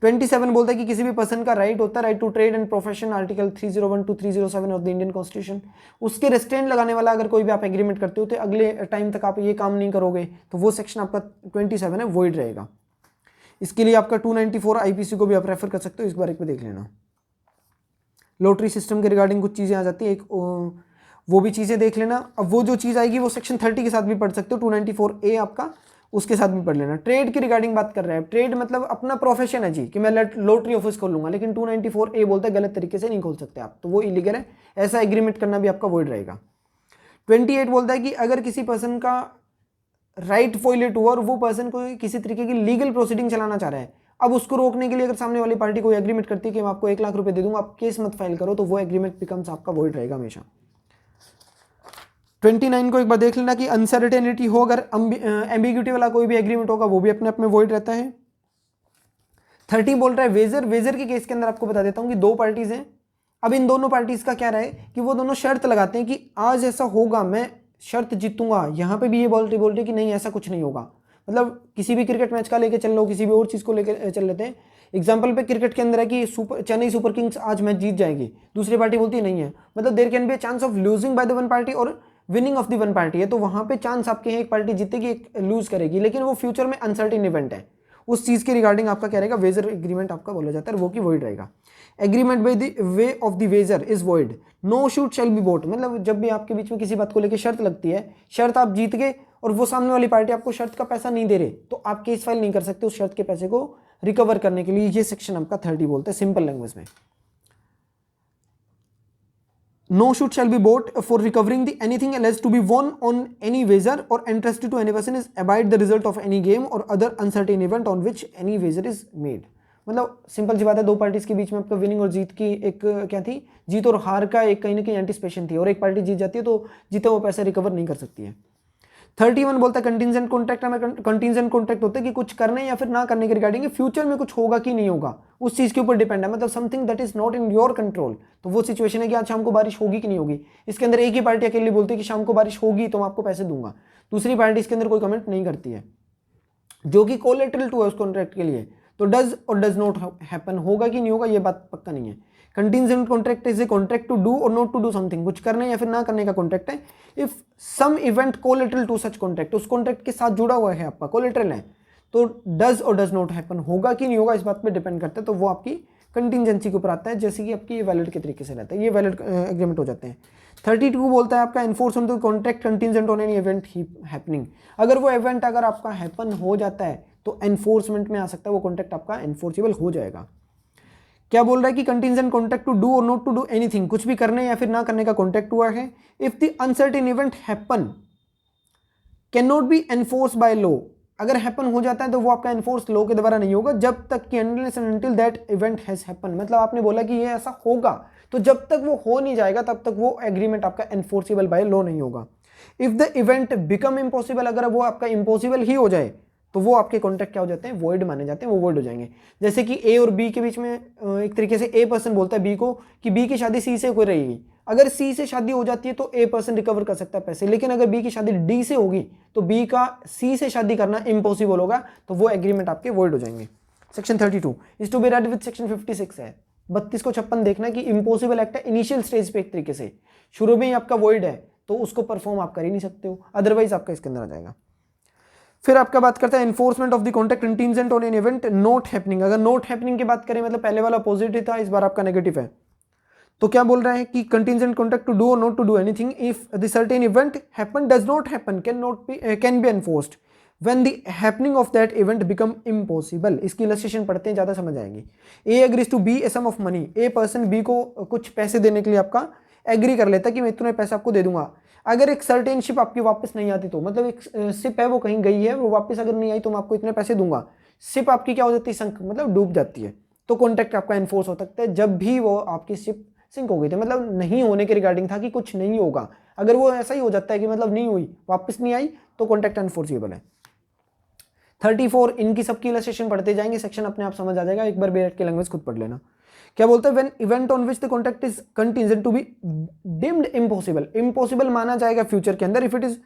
S1: 27 बोलता है कि किसी भी पर्सन का राइट होता है right to trade and profession, article 301 to 307 of the Indian constitution. उसके रेस्ट्रेंट लगाने वाला अगर कोई भी आप एग्रीमेंट करते हो तो अगले टाइम तक आप ये काम नहीं करोगे तो वो सेक्शन आपका 27 है वॉइड रहेगा। इसके लिए आपका 294 आईपीसी को भी आप रेफर कर सकते हो, इस बारे में देख लेना। लॉटरी सिस्टम के रिगार्डिंग कुछ चीज़ें आ जाती है, एक वो भी चीज़ें देख लेना। अब वो जो चीज़ आएगी वो सेक्शन 30 के साथ भी पढ़ सकते हो, 294A आपका उसके साथ भी पढ़ लेना। ट्रेड की रिगार्डिंग बात कर रहा है, ट्रेड मतलब अपना प्रोफेशन है जी कि मैं लॉटरी ऑफिस खोलूंगा, लेकिन 294A बोलता है गलत तरीके से नहीं खोल सकते आप, तो वो इलीगल है, ऐसा एग्रीमेंट करना भी आपका वॉइड रहेगा। 28 बोलता है कि अगर किसी पर्सन का राइट वॉयलेट हुआ और वो पर्सन को किसी तरीके की लीगल प्रोसीडिंग चलाना चाह रहा है, अब उसको रोकने के लिए अगर सामने वाली पार्टी कोई एग्रीमेंट करती है कि मैं आपको 1 लाख रुपए दे दूंगा, आप केस मत फाइल करो, तो वो एग्रीमेंट बिकम्स आपका वॉइड रहेगा हमेशा। 29 को एक बार देख लेना कि अनसर्टेनिटी हो, अगर एम्बिग्यूटी वाला कोई भी एग्रीमेंट होगा वो भी अपने आप में वॉइड रहता है। 30 बोल रहा है वेजर, वेजर के केस के अंदर आपको बता देता हूं कि 2 पार्टीज हैं। अब इन दोनों पार्टीज का क्या रहा है कि वो दोनों शर्त लगाते हैं कि आज ऐसा होगा, मैं शर्त जीतूंगा। यहां पे भी ये बोलते कि नहीं ऐसा कुछ नहीं होगा, मतलब किसी भी क्रिकेट मैच का लेके चल लो, किसी भी और चीज को लेके चल लेते हैं। एग्जाम्पल पे क्रिकेट के अंदर है कि चेन्नई सुपर किंग्स आज मैच जीत जाएगी, दूसरी पार्टी बोलती है नहीं है, मतलब there can be a chance of losing by the one party और winning of the one party है, तो वहां पे चांस आपके हैं एक पार्टी जीतेगी एक लूज करेगी, लेकिन वो फ्यूचर में अनसर्टेन इवेंट है, उस चीज के रिगार्डिंग आपका क्या रहेगा, वेजर एग्रीमेंट आपका बोला जाता है, वो की वॉइड रहेगा। Agreement by the way of the wager is void. No suit shall be brought, मतलब जब भी आपके बीच में किसी बात को लेकर शर्त लगती है, शर्त आप जीत गए और वो सामने वाली पार्टी आपको शर्त का पैसा नहीं दे रहे, तो आप केस फाइल नहीं कर सकते उस शर्त के पैसे को रिकवर करने के लिए। ये सेक्शन आपका 30 बोलते हैं सिंपल लैंग्वेज में। No shoot shall be bought for recovering the anything alleged to be won on any wager or entrusted to any person is abide the result of any game or other uncertain event on which any wager is made। मतलब simple सी बात है, 2 parties के बीच में आपका winning और जीत की एक क्या थी, जीत और हार का एक कहीं ना कहीं एंटिसिपेशन थी, और एक पार्टी जीत जाती है तो जीता हुआ पैसा रिकवर नहीं कर सकती है। 31 बोलता है कंटिजेंट कॉन्ट्रैक्ट में, कंटिजेंट कॉन्ट्रैक्ट होता है कि कुछ करने या फिर ना करने के रिगार्डिंग फ्यूचर में कुछ होगा कि नहीं होगा उस चीज के ऊपर डिपेंड है, मतलब something that is not in your control. तो वो सिचुएशन है कि आज शाम को बारिश होगी कि नहीं होगी, इसके अंदर एक ही पार्टी अकेली बोलती है कि शाम को बारिश होगी तो मैं आपको पैसे दूंगा, दूसरी पार्टी इसके अंदर कोई कमेंट नहीं करती है, जो कि कोलेटरल टू है उस कॉन्ट्रैक्ट के लिए। तो डज और डज नॉट हैपन, होगा कि नहीं होगा ये बात पक्का नहीं है। Contingent contract is a contract to do और नॉट टू डू समथिंग, कुछ करने या फिर ना करने का कॉन्ट्रैक्ट है। If some event collateral to such contract, उस कॉन्ट्रैक्ट के साथ जुड़ा हुआ है आपका, कोलेटरल है, तो डज और डज नॉट हैपन, होगा कि नहीं होगा इस बात पे डिपेंड करता है, तो वो आपकी कंटिजेंसी के ऊपर आता है, जैसे कि आपकी ये वैलिड के तरीके से रहता है, ये वैलिड एग्रीमेंट हो जाते हैं। 32 बोलता है आपका enforce on the contract contingent on any event happening, अगर वो इवेंट अगर आपका हैपन हो जाता है तो एनफोर्समेंट में आ सकता है, वो कॉन्ट्रैक्ट आपका एनफोर्सेबल हो जाएगा। क्या बोल रहा है कि कंटिजेंट कॉन्ट्रैक्ट टू डू और नॉट टू डू एनीथिंग, कुछ भी करने या फिर ना करने का कॉन्ट्रैक्ट हुआ है। If the uncertain event happen can not be enforce by law, अगर हैपन हो जाता है तो वो आपका एनफोर्स लॉ के द्वारा नहीं होगा जब तक कि unless and until that event has happen, मतलब आपने बोला कि ये ऐसा होगा, तो जब तक वो हो नहीं जाएगा तब तक वो एग्रीमेंट आपका एनफोर्सेबल बाय लॉ नहीं होगा। If the event become impossible, अगर वो आपका इम्पॉसिबल ही हो जाए तो वो आपके कॉन्ट्रैक्ट क्या हो जाते हैं, वॉइड माने जाते हैं, वो वॉइड हो जाएंगे। जैसे कि ए और बी के बीच में एक तरीके से ए पर्सन बोलता है बी को कि बी की शादी सी से हो रहेगी, अगर सी से शादी हो जाती है तो ए पर्सन रिकवर कर सकता है पैसे, लेकिन अगर बी की शादी डी से होगी तो बी का सी से शादी करना इम्पॉसिबल होगा, तो वो एग्रीमेंट आपके वॉइड हो जाएंगे। Section 32 is to be read with section 56 है। 32 को 56 देखना कि इम्पॉसिबल एक्ट है इनिशियल स्टेज पे, एक तरीके से शुरू में ही आपका वॉइड है तो उसको परफॉर्म आप कर ही नहीं सकते हो, अदरवाइज आपका इसके अंदर आ जाएगा। फिर आपका बात करता है enforcement of the contract contingent on an event not happening, अगर नॉट हैपनिंग की बात करें मतलब पहले वाला पॉजिटिव था, इस बार आपका नेगेटिव है, तो क्या बोल रहा है कि कंटिजेंट कॉन्ट्रैक्ट टू डू और not to do anything if the certain event happen does not happen can be enforced when the happening of that event become impossible. इसकी इलस्ट्रेशन पढ़ते हैं ज्यादा समझ आएंगी। A agrees to B a sum of money, a person B को कुछ पैसे देने के लिए आपका एग्री कर लेता है कि मैं इतने पैसे आपको दे दूंगा, अगर एक सर्टेन शिप आपकी वापस नहीं आती तो, मतलब एक शिप है वो कहीं गई है वो वापस अगर नहीं आई तो मैं आपको इतने पैसे दूंगा, शिप आपकी क्या हो जाती है, संक मतलब डूब जाती है, तो कॉन्ट्रैक्ट आपका एनफोर्स हो सकता है जब भी वो आपकी शिप सिंक हो गई थी, मतलब नहीं होने के रिगार्डिंग था कि कुछ नहीं होगा, अगर वो ऐसा ही हो जाता है कि मतलब नहीं हुई वापस नहीं आई तो कॉन्ट्रैक्ट एनफोर्सेबल है। 34 इनकी सबकी इलस्ट्रेशन पढ़ते जाएंगे, सेक्शन अपने आप समझ आ जाएगा, एक बार बैठ के लैंग्वेज खुद पढ़ लेना। क्या बोलता है, when event on which the contract is contingent to be deemed impossible, impossible माना जाएगा फ्यूचर के अंदर if it is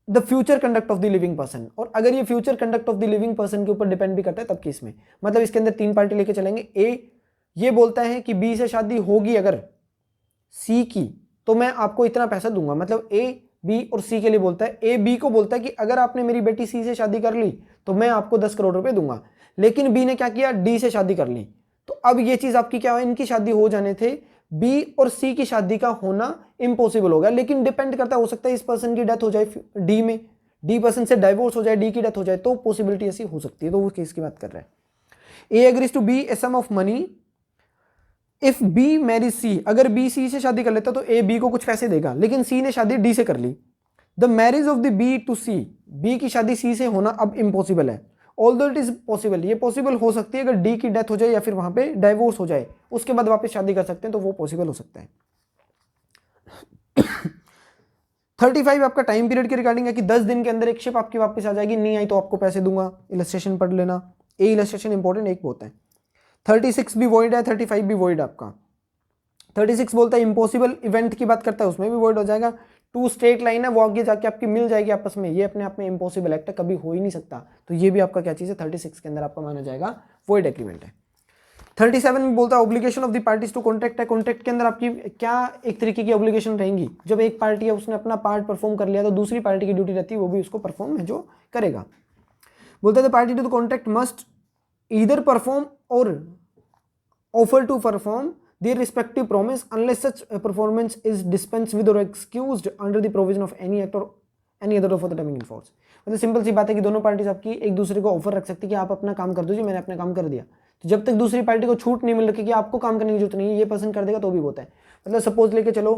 S1: the future conduct of the living person, और अगर ये future conduct of the living person के ऊपर डिपेंड भी करता है तब केस में, मतलब इसके अंदर 3 पार्टी लेके चलेंगे। ए ये बोलता है कि बी से शादी होगी अगर सी की तो मैं आपको इतना पैसा दूंगा, मतलब ए बी और सी के लिए बोलता है। ए बी को बोलता है कि अगर आपने मेरी बेटी सी से शादी कर ली तो मैं आपको 10 करोड़ रुपए दूंगा, लेकिन बी ने क्या किया, डी से शादी कर ली। तो अब ये चीज आपकी क्या है, इनकी शादी हो जाने थे, बी और सी की शादी का होना इम्पॉसिबल हो गया, लेकिन डिपेंड करता हो सकता है इस पर्सन की डेथ हो जाए डी में, डी पर्सन से डाइवोर्स हो जाए, डी की डेथ हो जाए, तो पॉसिबिलिटी ऐसी हो सकती है। तो वो केस की बात कर रहा है। A agrees to B a sum of money if B marries C, अगर बी सी से शादी कर लेता तो ए बी को कुछ पैसे देगा, लेकिन सी ने शादी डी से कर ली। The marriage of the B to C, B की शादी सी से होना अब इम्पॉसिबल है, ऑल्दो इट इज पॉसिबल, ये पॉसिबल हो सकती है अगर डी की डेथ हो जाए या फिर वहां पे डाइवोर्स हो जाए, उसके बाद वापस शादी कर सकते हैं, तो वो पॉसिबल हो सकता है। 35 आपका टाइम पीरियड के रिगार्डिंग है कि 10 दिन के अंदर एक शिप आपकी वापस आ जाएगी, नहीं आई तो आपको पैसे दूंगा। इलस्ट्रेशन पढ़ लेना, ए इलस्ट्रेशन इंपॉर्टेंट एक बहुत है। 36 भी वॉइड है, 35 भी वॉइड आपका। 36 बोलता है इम्पॉसिबल इवेंट की बात करता है, उसमें भी वॉइड हो जाएगा। 2 स्ट्रेट लाइन है, वो आगे जाके आपकी मिल जाएगी आपस में, ये अपने आप में इम्पॉसिबल एक्ट है, कभी हो ही नहीं सकता, तो ये भी आपका क्या चीज़ है, 36 के अंदर आपका माना जाएगा वॉइड एग्रीमेंट है। 37 में बोलता है obligation of the parties to contract है, कॉन्ट्रैक्ट के अंदर आपकी क्या एक तरीके की ऑब्लिगेशन रहेंगी, जब एक पार्टी है उसने अपना पार्ट परफॉर्म कर लिया तो दूसरी पार्टी की ड्यूटी रहती है वो भी उसको परफॉर्म है जो करेगा। बोलता है the party to the contract must either perform और offer to perform their respective promise unless such performance is dispensed with or excused under the provision of any act or any other for the term in force। मतलब simple सी बात है कि दोनों parties आपकी एक दूसरे को ऑफर रख सकती है कि आप अपना काम कर दो जी, मैंने अपना काम कर दिया, तो जब तक दूसरी पार्टी को छूट नहीं मिल रही कि आपको काम करने की जरूरत नहीं है, ये पर्सन कर देगा तो भी होता है। मतलब सपोज लेके चलो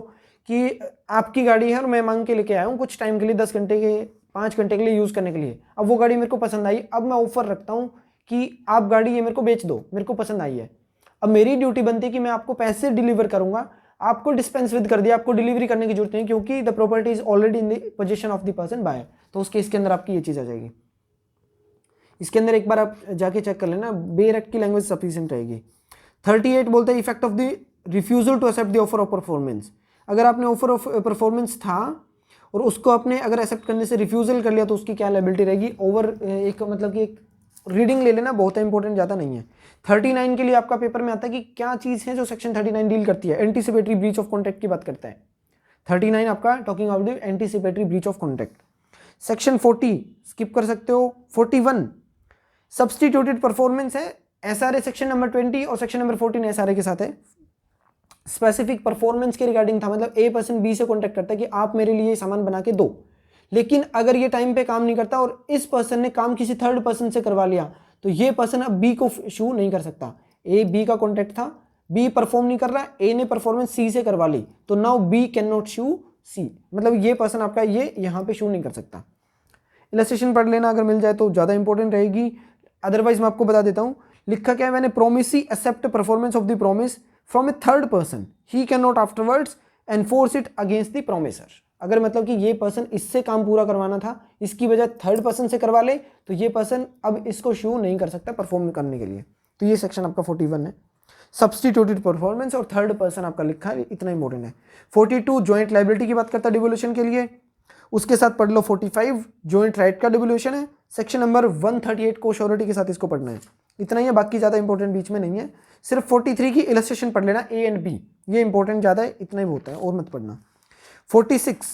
S1: कि आपकी गाड़ी है और मैं मांग के लेके आया हूँ कुछ टाइम के लिए, 10 घंटे के 5 घंटे के लिए यूज़ करने के लिए, अब वो गाड़ी मेरे को पसंद आई, अब मैं ऑफर रखता हूँ कि आप गाड़ी ये मेरे को बेच दो, मेरे को पसंद आई है, अब मेरी ड्यूटी बनती है कि मैं आपको पैसे डिलीवर करूंगा, आपको डिस्पेंस विद कर दिया, आपको डिलीवरी करने की जरूरत नहीं क्योंकि the property is already in the position of the person buyer, तो उस केस के अंदर आपकी ये चीज आ जाएगी। इसके अंदर एक बार आप जाके चेक कर लेना, बेयर एक्ट की लैंग्वेज सफिशिएंट रहेगी। 38 बोलते हैं effect of the refusal to accept the offer of performance, अगर आपने ऑफर ऑफ परफॉर्मेंस था और उसको आपने अगर एक्सेप्ट करने से रिफ्यूजल कर लिया तो उसकी क्या लायबिलिटी रहेगी। ओवर एक मतलब कि एक रीडिंग ले लेना, बहुत इंपॉर्टेंट, ज़्यादा नहीं है। 39 के लिए आपका पेपर में आता है कि क्या चीज़ है जो सेक्शन 39 डील करती है, एंटीसिपेटरी ब्रीच ऑफ कॉन्ट्रैक्ट की बात करता है। 39 आपका talking about the anticipatory breach of contract. Section 40 skip कर सकते हो। 41 सब्सटीट्यूटेड परफॉर्मेंस है, एसआरए सेक्शन नंबर 20 और सेक्शन नंबर 14 एसआरए के साथ है। स्पेसिफिक परफॉर्मेंस के रिगार्डिंग था, मतलब ए पर्सन बी से कॉन्ट्रैक्ट करता है कि आप मेरे लिए सामान बना के दो, लेकिन अगर ये टाइम पे काम नहीं करता और इस पर्सन ने काम किसी थर्ड पर्सन से करवा लिया तो ये पर्सन अब बी को शू नहीं कर सकता। ए बी का कॉन्ट्रैक्ट था, बी परफॉर्म नहीं कर रहा, ए ने परफॉर्मेंस सी से करवा ली, तो नाउ बी कैन नॉट शू सी, मतलब ये पर्सन आपका ये यहाँ पे शू नहीं कर सकता। इलस्ट्रेशन पढ़ लेना अगर मिल जाए तो ज़्यादा इंपॉर्टेंट रहेगी, अदरवाइज मैं आपको बता देता हूँ। लिखा क्या है मैंने, promisee accept performance of the promise from a third person, he can not afterwards enforce it against the promisor. अगर मतलब कि ये पर्सन इससे काम पूरा करवाना था, इसकी बजाय थर्ड पर्सन से करवा ले, तो ये पर्सन अब इसको शू नहीं कर सकता परफॉर्म करने के लिए। तो ये सेक्शन आपका 41 है, सब्सटीट्यूटेड परफॉर्मेंस और थर्ड पर्सन आपका लिखा है, इतना इंपॉर्टेंट है। 42 जॉइंट लायबिलिटी की बात करता है डिवोल्यूशन के लिए, उसके साथ पढ़ लो 45 जॉइंट राइट का डिवोल्यूशन है। सेक्शन नंबर 138 को श्योरिटी के साथ इसको पढ़ना है, इतना ही है, बाकी ज़्यादा इंपॉर्टेंट बीच में नहीं है। सिर्फ 43 की इलस्ट्रेशन पढ़ लेना, ए एंड बी, ये इंपॉर्टेंट ज़्यादा है, इतना ही होता है और मत पढ़ना। 46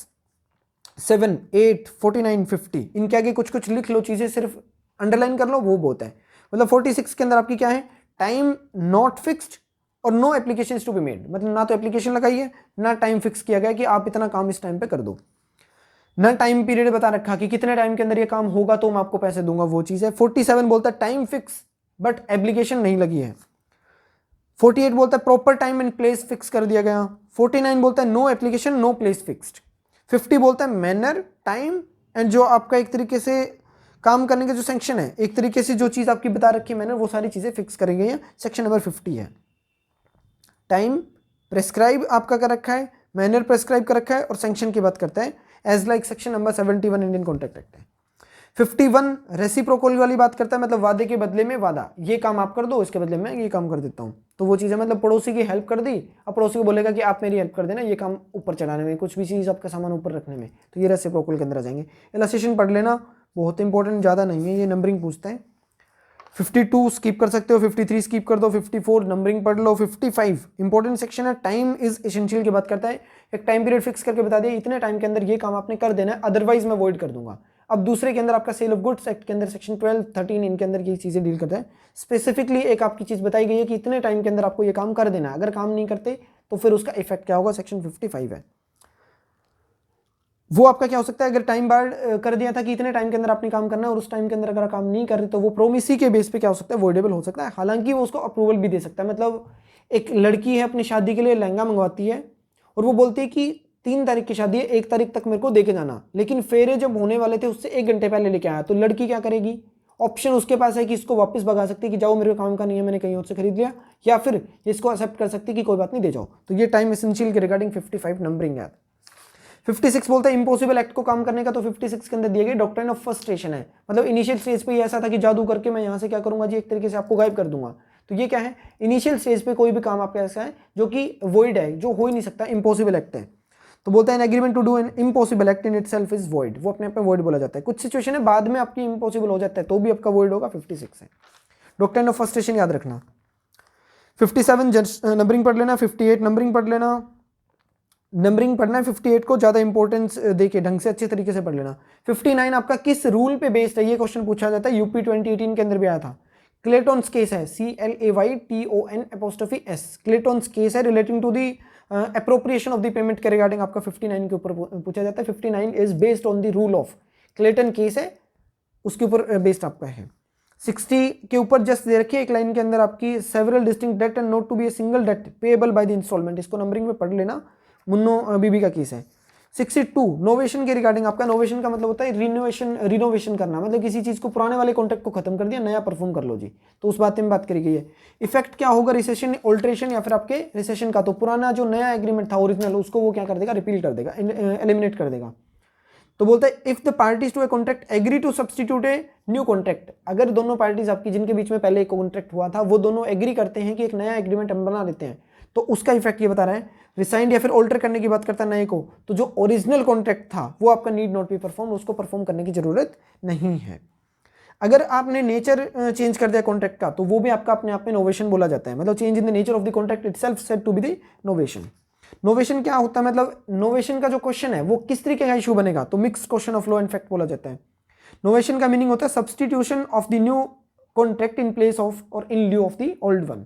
S1: 7 8 49 50 इनके आगे कुछ कुछ लिख लो चीज़ें, सिर्फ अंडरलाइन कर लो, वो बहुत है। मतलब 46 के अंदर आपकी क्या है, टाइम नॉट फिक्स्ड और no application to be made, मतलब ना तो एप्लीकेशन लगाई है ना टाइम फिक्स किया गया कि आप इतना काम इस टाइम पे कर दो, ना टाइम पीरियड बता रखा कि कितने टाइम के अंदर ये काम होगा तो मैं आपको पैसे दूंगा, वो चीज़ है। 47 बोलता है टाइम फिक्स बट एप्लीकेशन नहीं लगी है। 48 बोलता है proper time and place fix कर दिया गया। 49 बोलता है no application no place fixed. 50 बोलता है मैनर टाइम एंड जो आपका एक तरीके से काम करने का जो सेक्शन है, एक तरीके से जो चीज़ आपकी बता रखी है मैंने, वो सारी चीज़ें फिक्स कर गई हैं। सेक्शन नंबर 50 है। टाइम प्रेस्क्राइब आपका कर रखा है, मैनर प्रेस्क्राइब कर रखा है और सेंक्शन की बात करता है as like section number 71 Indian contract act है। 51 रेसिप्रोकल वाली बात करता है, मतलब वादे के बदले में वादा, ये काम आप कर दो इसके बदले में ये काम कर देता हूँ। तो वो चीज़ें मतलब पड़ोसी की हेल्प कर दी, अब पड़ोसी को बोलेगा कि आप मेरी हेल्प कर देना ये काम ऊपर चढ़ाने में, कुछ भी चीज़ आपका सामान ऊपर रखने में, तो ये रेसिप्रोकल के अंदर आ जाएंगे। इलस्ट्रेशन पढ़ लेना, बहुत इंपॉर्टेंट, ज़्यादा नहीं है, ये नंबरिंग पूछता है। 52 स्किप कर सकते हो, 53 स्किप कर दो, 54 नंबरिंग पढ़ लो, 55 इंपॉर्टेंट सेक्शन है, टाइम इज एसेंशियल की बात करता है। एक टाइम पीरियड फिक्स करके बता दिया इतने टाइम के अंदर ये काम आपने कर देना है, अदरवाइज मैं वॉइड कर दूंगा। अब दूसरे के अंदर आपका सेल ऑफ गुड्स एक्ट के अंदर सेक्शन 12, 13 इनके अंदर ये चीज़ें डील करता है। स्पेसिफिकली एक आपकी चीज़ बताई गई है कि इतने टाइम के अंदर आपको ये काम कर देना है, अगर काम नहीं करते तो फिर उसका इफेक्ट क्या होगा, सेक्शन 55 है। वो आपका क्या हो सकता है, अगर टाइम बार कर दिया था कि इतने टाइम के अंदर आपने काम करना है और उस टाइम के अंदर अगर काम नहीं कर रहे तो वो प्रोमिसी के बेस पे क्या हो सकता है, वॉइडेबल हो सकता है। हालांकि वो उसको अप्रूवल भी दे सकता है। मतलब एक लड़की है अपनी शादी के लिए लहंगा मंगवाती है और वो बोलती है कि 3 तारीख की शादी है, 1 तारीख तक मेरे को दे के जाना, लेकिन फेरे जब होने वाले थे उससे 1 घंटे पहले लेके आया, तो लड़की क्या करेगी, ऑप्शन उसके पास है कि इसको वापस भगा सकती है कि जाओ मेरे काम का नहीं है, मैंने कहीं और से खरीद लिया, या फिर इसको एक्सेप्ट कर सकती है कि कोई बात नहीं दे जाओ। तो ये टाइम एसेंशियल के रिगार्डिंग 55 नंबरिंग है। 56 बोलता है इम्पॉसिबल एक्ट को काम करने का, तो 56 के अंदर दिए गए डॉक्ट्रिन ऑफ फ्रस्ट्रेशन है। मतलब इनिशियल स्टेज पे ऐसा था कि जादू करके मैं यहाँ से क्या करूंगा जी, एक तरीके से आपको गायब कर दूंगा। तो ये क्या है, इनिशियल स्टेज पे कोई भी काम आपका ऐसा है जो कि वॉइड है, जो हो ही नहीं सकता, इम्पॉसिबल एक्ट है। तो बोलता है an agreement to do an impossible act in itself is void, वो अपने आप में वॉइड बोला जाता है। कुछ सिचुएशन है बाद में आपकी इम्पॉसिबल हो जाता है तो भी आपका वॉइड होगा, 56 है। डॉक्ट्रिन ऑफ फ्रस्ट्रेशन याद रखना। 57 नंबरिंग पढ़ लेना, 58 नंबरिंग पढ़ लेना, नंबरिंग पढ़ना है 58 को ज़्यादा इंपॉर्टेंस देके ढंग से अच्छे तरीके से पढ़ लेना। 59 आपका किस रूल पे बेस्ड है, ये क्वेश्चन पूछा जाता है, यूपी 2018 के अंदर भी आया था। क्लेटॉन्स केस है, CLAYTON'(S), क्लेटॉन्स केस है relating to the appropriation of the payment के रिगार्डिंग आपका 59 के ऊपर पूछा जाता है। 59 is based on the rule of Clayton case है, उसके ऊपर बेस्ड आपका है। 60 के ऊपर जस्ट दे रखिए एक लाइन के अंदर आपकी several distinct date and not to B a single date payable by the installment, इसको नंबरिंग में पढ़ लेना, मुन्नो बीबी का केस है। 62 नोवेशन के रिगार्डिंग आपका, नोवेशन का मतलब होता है रिनोवेशन करना, मतलब किसी चीज को पुराने वाले कॉन्ट्रैक्ट को खत्म कर दिया, नया परफॉर्म कर लो जी, तो उस बात में बात करी गई है। इफेक्ट क्या होगा, रिसेशन, ऑल्ट्रेशन या फिर आपके रिसेशन का, तो पुराना जो नया एग्रीमेंट था ओरिजिनल उसको वो क्या कर देगा, रिपील कर देगा, एलिमिनेट कर देगा। तो बोलता है if the parties to a contract agree to substitute a new contract, अगर दोनों पार्टीज आपकी जिनके बीच में पहले एक कॉन्ट्रैक्ट हुआ था वो दोनों एग्री करते हैं कि एक नया एग्रीमेंट हम बना लेते हैं, तो उसका इफेक्ट ये बता रहा है। रिसाइंड या फिर ऑल्टर करने की बात करता है नए को, तो जो ओरिजिनल कॉन्ट्रैक्ट था वो आपका नीड नॉट बी परफॉर्म, उसको परफॉर्म करने की जरूरत नहीं है। अगर आपने नेचर चेंज कर दिया कॉन्ट्रैक्ट का तो वो भी आपका अपने आप में नोवेशन बोला जाता है, मतलब change in the nature of the contract itself said to be the novation. Novation क्या होता है, मतलब नोवेशन का जो क्वेश्चन है वो किस तरीके का इशू बनेगा, तो mix question of law and fact बोला जाता है। नोवेशन का मीनिंग होता है substitution of the new contract in place of और in lieu of the old one,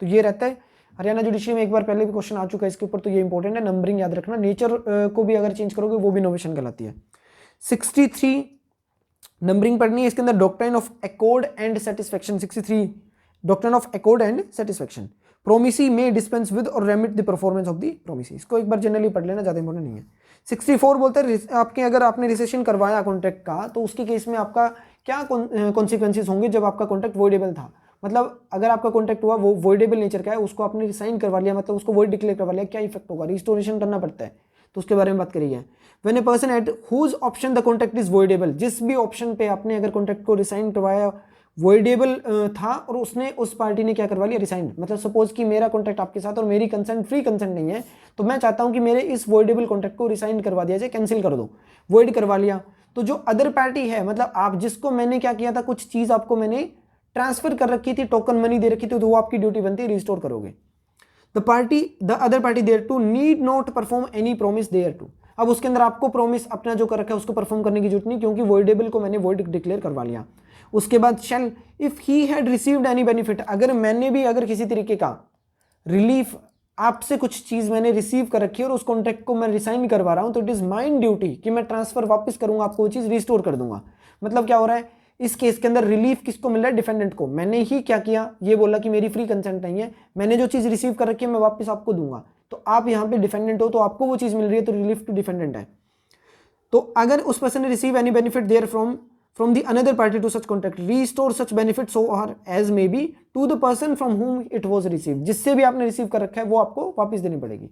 S1: तो ये रहता है। हरियाणा जुडिशरी में एक बार पहले भी क्वेश्चन आ चुका है इसके ऊपर, तो ये इंपॉर्टेंट है, नंबरिंग याद रखना। नेचर को भी अगर चेंज करोगे वो भी नोवेशन कहलाती है। 63 नंबरिंग पढ़नी है, इसके अंदर doctrine of accord and satisfaction. 63 doctrine of accord and satisfaction, promisee में डिस्पेंस विद और remit the performance of the promisee, इसको एक बार जनरली पढ़ लेना, ज़्यादा इंपॉर्टेंट नहीं है। 64 बोलते हैं आपके अगर आपने रिसेशन करवाया कॉन्ट्रैक्ट का तो उसके केस में आपका क्या कॉन्सिक्वेंसेज होंगे जब आपका कॉन्ट्रैक्ट वॉइडेबल था, मतलब अगर आपका कॉन्ट्रैक्ट हुआ वो वॉइडेबल नेचर का है, उसको आपने रिसाइन करवा लिया, मतलब उसको वॉइड डिक्लेयर करवा लिया, क्या इफेक्ट होगा, रिस्टोरेशन करना पड़ता है, तो उसके बारे में बात करी है। When a person at whose option the contract is voidable, जिस भी ऑप्शन पे आपने अगर कॉन्ट्रैक्ट को रिसाइन करवाया वॉइडेबल था और उसने उस पार्टी ने क्या करवा लिया, रिसाइन, मतलब सपोज कि मेरा कॉन्ट्रैक्ट आपके साथ और मेरी कंसेंट फ्री कंसेंट नहीं है, तो मैं चाहता हूं कि मेरे इस वॉइडेबल कॉन्ट्रैक्ट को रिसाइन करवा दिया जाए, कैंसिल कर दो, वॉइड करवा लिया, तो जो अदर पार्टी है, मतलब आप जिसको मैंने क्या किया था, कुछ चीज आपको मैंने ट्रांसफर कर रखी थी, टोकन मनी दे रखी थी, तो वो आपकी ड्यूटी बनती है, रिस्टोर करोगे। The other party thereto need not perform any promise thereto, अब उसके अंदर आपको प्रॉमिस अपना जो कर रखा है उसको परफॉर्म करने की जरूरत नहीं, क्योंकि वॉइडेबल को मैंने वॉइड डिक्लेयर करवा लिया। उसके बाद shall if he had received any benefit, अगर मैंने भी अगर किसी तरीके का रिलीफ आपसे कुछ चीज मैंने रिसीव कर रखी है और उस कॉन्ट्रैक्ट को मैं रिसाइन करवा रहा हूं, तो इट इज माइन ड्यूटी कि मैं ट्रांसफर वापस करूंगा, आपको वो चीज रिस्टोर कर दूंगा। मतलब क्या हो रहा है इस केस के अंदर, रिलीफ किसको मिल रहा है, डिफेंडेंट को। मैंने ही क्या किया, ये बोला कि मेरी फ्री कंसेंट नहीं है, मैंने जो चीज रिसीव कर रखी है मैं वापस आपको दूंगा, तो आप यहाँ पे डिफेंडेंट हो, तो आपको वो चीज मिल रही है, तो रिलीफ टू डिफेंडेंट है। तो अगर उस पर्सन ने receive any benefit there from the another party to such contract, restore such benefit so or as may be to the person from whom it was received, जिससे भी आपने receive कर रखा है वो आपको वापस देनी पड़ेगी।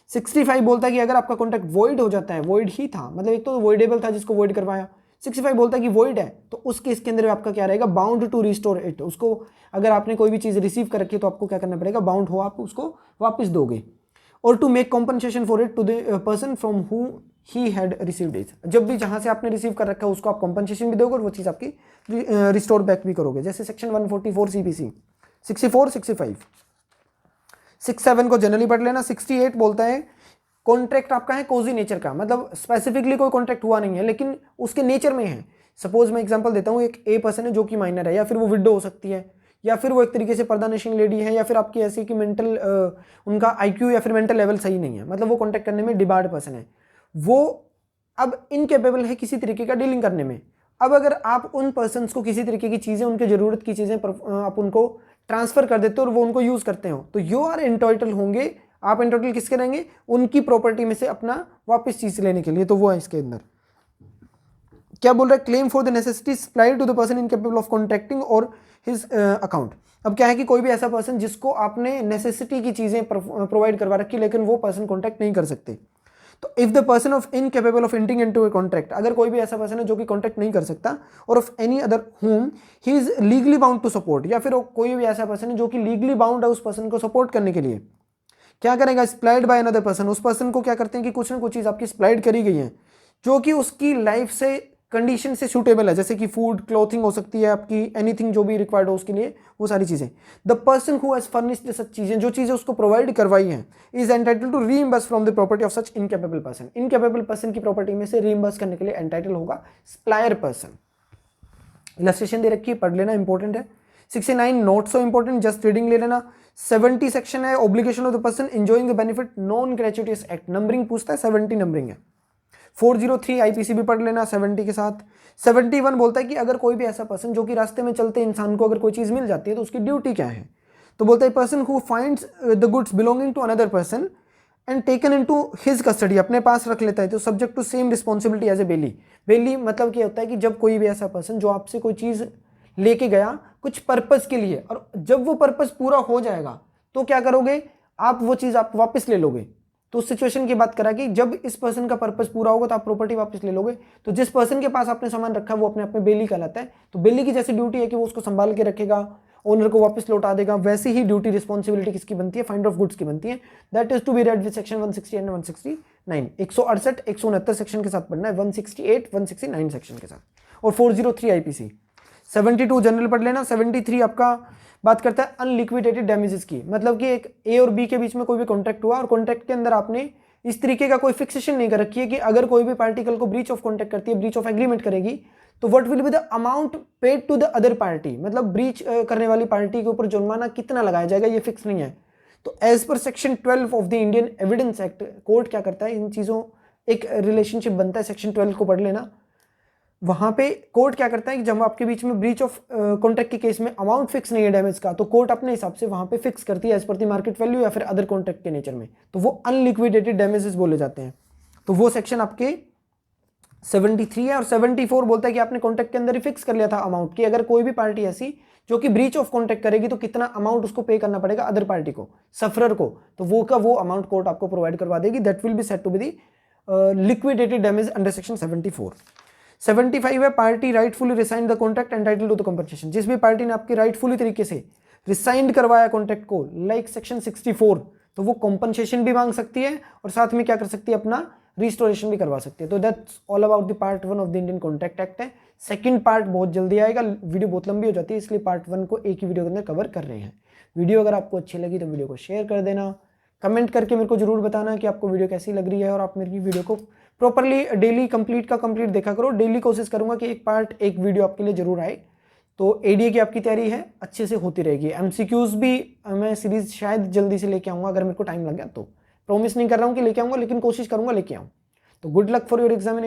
S1: 65 बोलता है कि अगर आपका कॉन्ट्रैक्ट वॉइड हो जाता है, वॉइड ही था, मतलब एक तो वॉइडेबल था जिसको वॉइड करवाया, 65 बोलता है कि वॉइड है, तो उस केस के अंदर आपका क्या रहेगा, बाउंड टू रिस्टोर इट। उसको अगर आपने कोई भी चीज़ रिसीव कर रखी है तो आपको क्या करना पड़ेगा, बाउंड हो आप उसको वापस दोगे। और to make compensation for it to the person from who he had received it. जब भी जहाँ से आपने रिसीव कर रखा है उसको आप कॉम्पनसेशन भी दोगे और वो चीज़ आपकी रिस्टोर बैक भी करोगे। जैसे सेक्शन 144 CPC 64, 65, 67 को जनरली पढ़ लेना। 68 बोलता है कॉन्ट्रैक्ट आपका है कोजी नेचर का, मतलब स्पेसिफिकली कोई कॉन्ट्रैक्ट हुआ नहीं है लेकिन उसके नेचर में है। सपोज मैं एग्जांपल देता हूँ, एक ए पर्सन है जो कि माइनर है, या फिर वो विडो हो सकती है, या फिर वो एक तरीके से पर्दानशीन लेडी है, या फिर आपकी ऐसी कि मेंटल उनका IQ या फिर मेंटल लेवल सही नहीं है, मतलब वो कॉन्टैक्ट करने में डिबार्ड पर्सन है, वो अब इनकेपेबल है किसी तरीके का डीलिंग करने में। अब अगर आप उन पर्सन्स को किसी तरीके की चीज़ें, उनके ज़रूरत की चीज़ें आप उनको ट्रांसफ़र कर देते हो और वो उनको यूज़ करते हो, तो यू आर एंटाइटल होंगे। आप एंटाइटल किसके रहेंगे, उनकी प्रॉपर्टी में से अपना वापस चीज़ लेने के लिए। तो वो है इसके अंदर क्या बोल रहा है, claim for the necessity supplied to the person incapable of contracting or his account. अब क्या है कि कोई भी ऐसा पर्सन जिसको आपने नेसेसिटी की चीज़ें प्रोवाइड करवा रखी लेकिन वो पर्सन कॉन्ट्रैक्ट नहीं कर सकते, तो if the person of incapable of entering into a contract, अगर कोई भी ऐसा पर्सन है जो कि कॉन्ट्रैक्ट नहीं कर सकता, or of any other whom he is legally bound to support, या फिर कोई भी ऐसा पर्सन है जो कि लीगली बाउंड है उस पर्सन को सपोर्ट करने के लिए, क्या करेगा, सप्लाइड बाय अनदर पर्सन। उस पर्सन को क्या करते हैं कि कुछ ना कुछ चीज़ आपकी सप्लाइड करी गई है जो कि उसकी लाइफ से कंडीशन से सूटेबल है, जैसे कि फूड, क्लोथिंग हो सकती है आपकी, एनीथिंग जो भी रिक्वायर्ड हो उसके लिए, वो सारी चीज़ें। The person who has furnished such चीज़ें, जो चीज़ें उसको प्रोवाइड करवाई हैं, is entitle to reimburse from the property of such incapable person. Incapable person की प्रॉपर्टी में से रीइंबर्स करने के लिए एंटाइटल होगा सप्लायर पर्सन। इलस्ट्रेशन दे रखी है, पढ़ लेना, इंपॉर्टेंट है। 69 not so important, just reading ले लेना। 70 सेक्शन है obligation of the person enjoying the benefit non gratuitous act. Numbering पूछता है, 70 नंबरिंग है। 403 IPC भी पढ़ लेना 70 के साथ। 71 बोलता है कि अगर कोई भी ऐसा पर्सन जो कि रास्ते में चलते इंसान को अगर कोई चीज़ मिल जाती है तो उसकी ड्यूटी क्या है, तो बोलता है person who finds the goods belonging to another person and taken into his custody, अपने पास रख लेता है, तो subject to same responsibility as a bailee. Bailee मतलब क्या होता है कि जब कोई भी ऐसा पर्सन जो आपसे कोई चीज़ लेके गया कुछ पर्पस के लिए, और जब वो पर्पस पूरा हो जाएगा तो क्या करोगे, आप वो चीज़ आप वापस ले लोगे। तो उस सिचुएशन की बात करा कि जब इस पर्सन का पर्पस पूरा होगा तो आप प्रॉपर्टी वापस ले लोगे। तो जिस पर्सन के पास आपने सामान रखा वो अपने आप में बेली कहलाता है। तो बेली की जैसी ड्यूटी है कि वो उसको संभाल के रखेगा, ओनर को वापस लौटा देगा, वैसे ही ड्यूटी रिस्पॉन्सिबिलिटी किसकी बनती है, फाइंडर ऑफ गुड्स की बनती है। That is to be read with section 160 and 169। 168 169 section के साथ पढ़ना है, 168 169 सेक्शन के साथ। और 403 IPC। 72 जनरल पढ़ लेना। 73 आपका बात करता है अनलिक्विडेटेड डैमेजेस की, मतलब कि एक A और B के बीच में कोई भी कॉन्ट्रैक्ट हुआ और कॉन्ट्रैक्ट के अंदर आपने इस तरीके का कोई फिक्सेशन नहीं कर रखी है कि अगर कोई भी पार्टी कल को ब्रीच ऑफ कॉन्ट्रैक्ट करती है, ब्रीच ऑफ एग्रीमेंट करेगी, तो what will be the amount paid to the other party, मतलब ब्रीच करने वाली पार्टी के ऊपर जुर्माना कितना लगाया जाएगा ये फिक्स नहीं है। तो as per section 12 of the Indian evidence act, court क्या करता है, इन चीज़ों एक रिलेशनशिप बनता है, सेक्शन 12 को पढ़ लेना। वहां पे कोर्ट क्या करता है कि जब आपके बीच में ब्रीच ऑफ कॉन्ट्रैक्ट के केस में अमाउंट फिक्स नहीं है डैमेज का, तो कोर्ट अपने हिसाब से वहां पे फिक्स करती है as per the market value या फिर अदर कॉन्ट्रैक्ट के नेचर में, तो वो अनलिक्विडेटेड डैमेजेस बोले जाते हैं। तो वो सेक्शन आपके 73 है। और 74 बोलता है कि आपने कॉन्ट्रैक्ट के अंदर ही फिक्स कर लिया था अमाउंट की, अगर कोई भी पार्टी ऐसी जो कि ब्रीच ऑफ कॉन्ट्रैक्ट करेगी तो कितना अमाउंट उसको पे करना पड़ेगा अदर पार्टी को, सफरर को, तो वो का वो अमाउंट कोर्ट आपको प्रोवाइड करवा देगी। That will be set to be the liquidated damage under section 74। 75 है party rightfully resign the contract entitle to the compensation. जिस भी पार्टी ने आपकी राइटफुली तरीके से रिसाइंड करवाया कॉन्ट्रैक्ट को, लाइक सेक्शन 64, तो वो कॉम्पनसेशन भी मांग सकती है और साथ में क्या कर सकती है, अपना रिस्टोरेशन भी करवा सकती है। तो that's all about the part 1 of the Indian contract act है। सेकंड पार्ट बहुत जल्दी आएगा, वीडियो बहुत लंबी हो जाती है इसलिए पार्ट 1 को एक ही वीडियो के अंदर कवर कर रहे हैं। वीडियो अगर आपको अच्छी लगी तो वीडियो को शेयर कर देना, कमेंट करके मेरे को जरूर बताना कि आपको वीडियो कैसी लग रही है, और आप मेरी वीडियो को प्रॉपरली डेली कंप्लीट देखा करो। डेली कोशिश करूंगा कि एक पार्ट एक वीडियो आपके लिए जरूर आए। तो एडीए की आपकी तैयारी है अच्छे से होती रहेगी। एमसीक्यूज भी मैं सीरीज शायद जल्दी से लेके आऊँगा, अगर मेरे को टाइम लग गया तो। प्रॉमिस नहीं कर रहा हूँ कि लेके आऊँगा, लेकिन कोशिश करूँगा लेके आऊँ। तो good luck for your examination.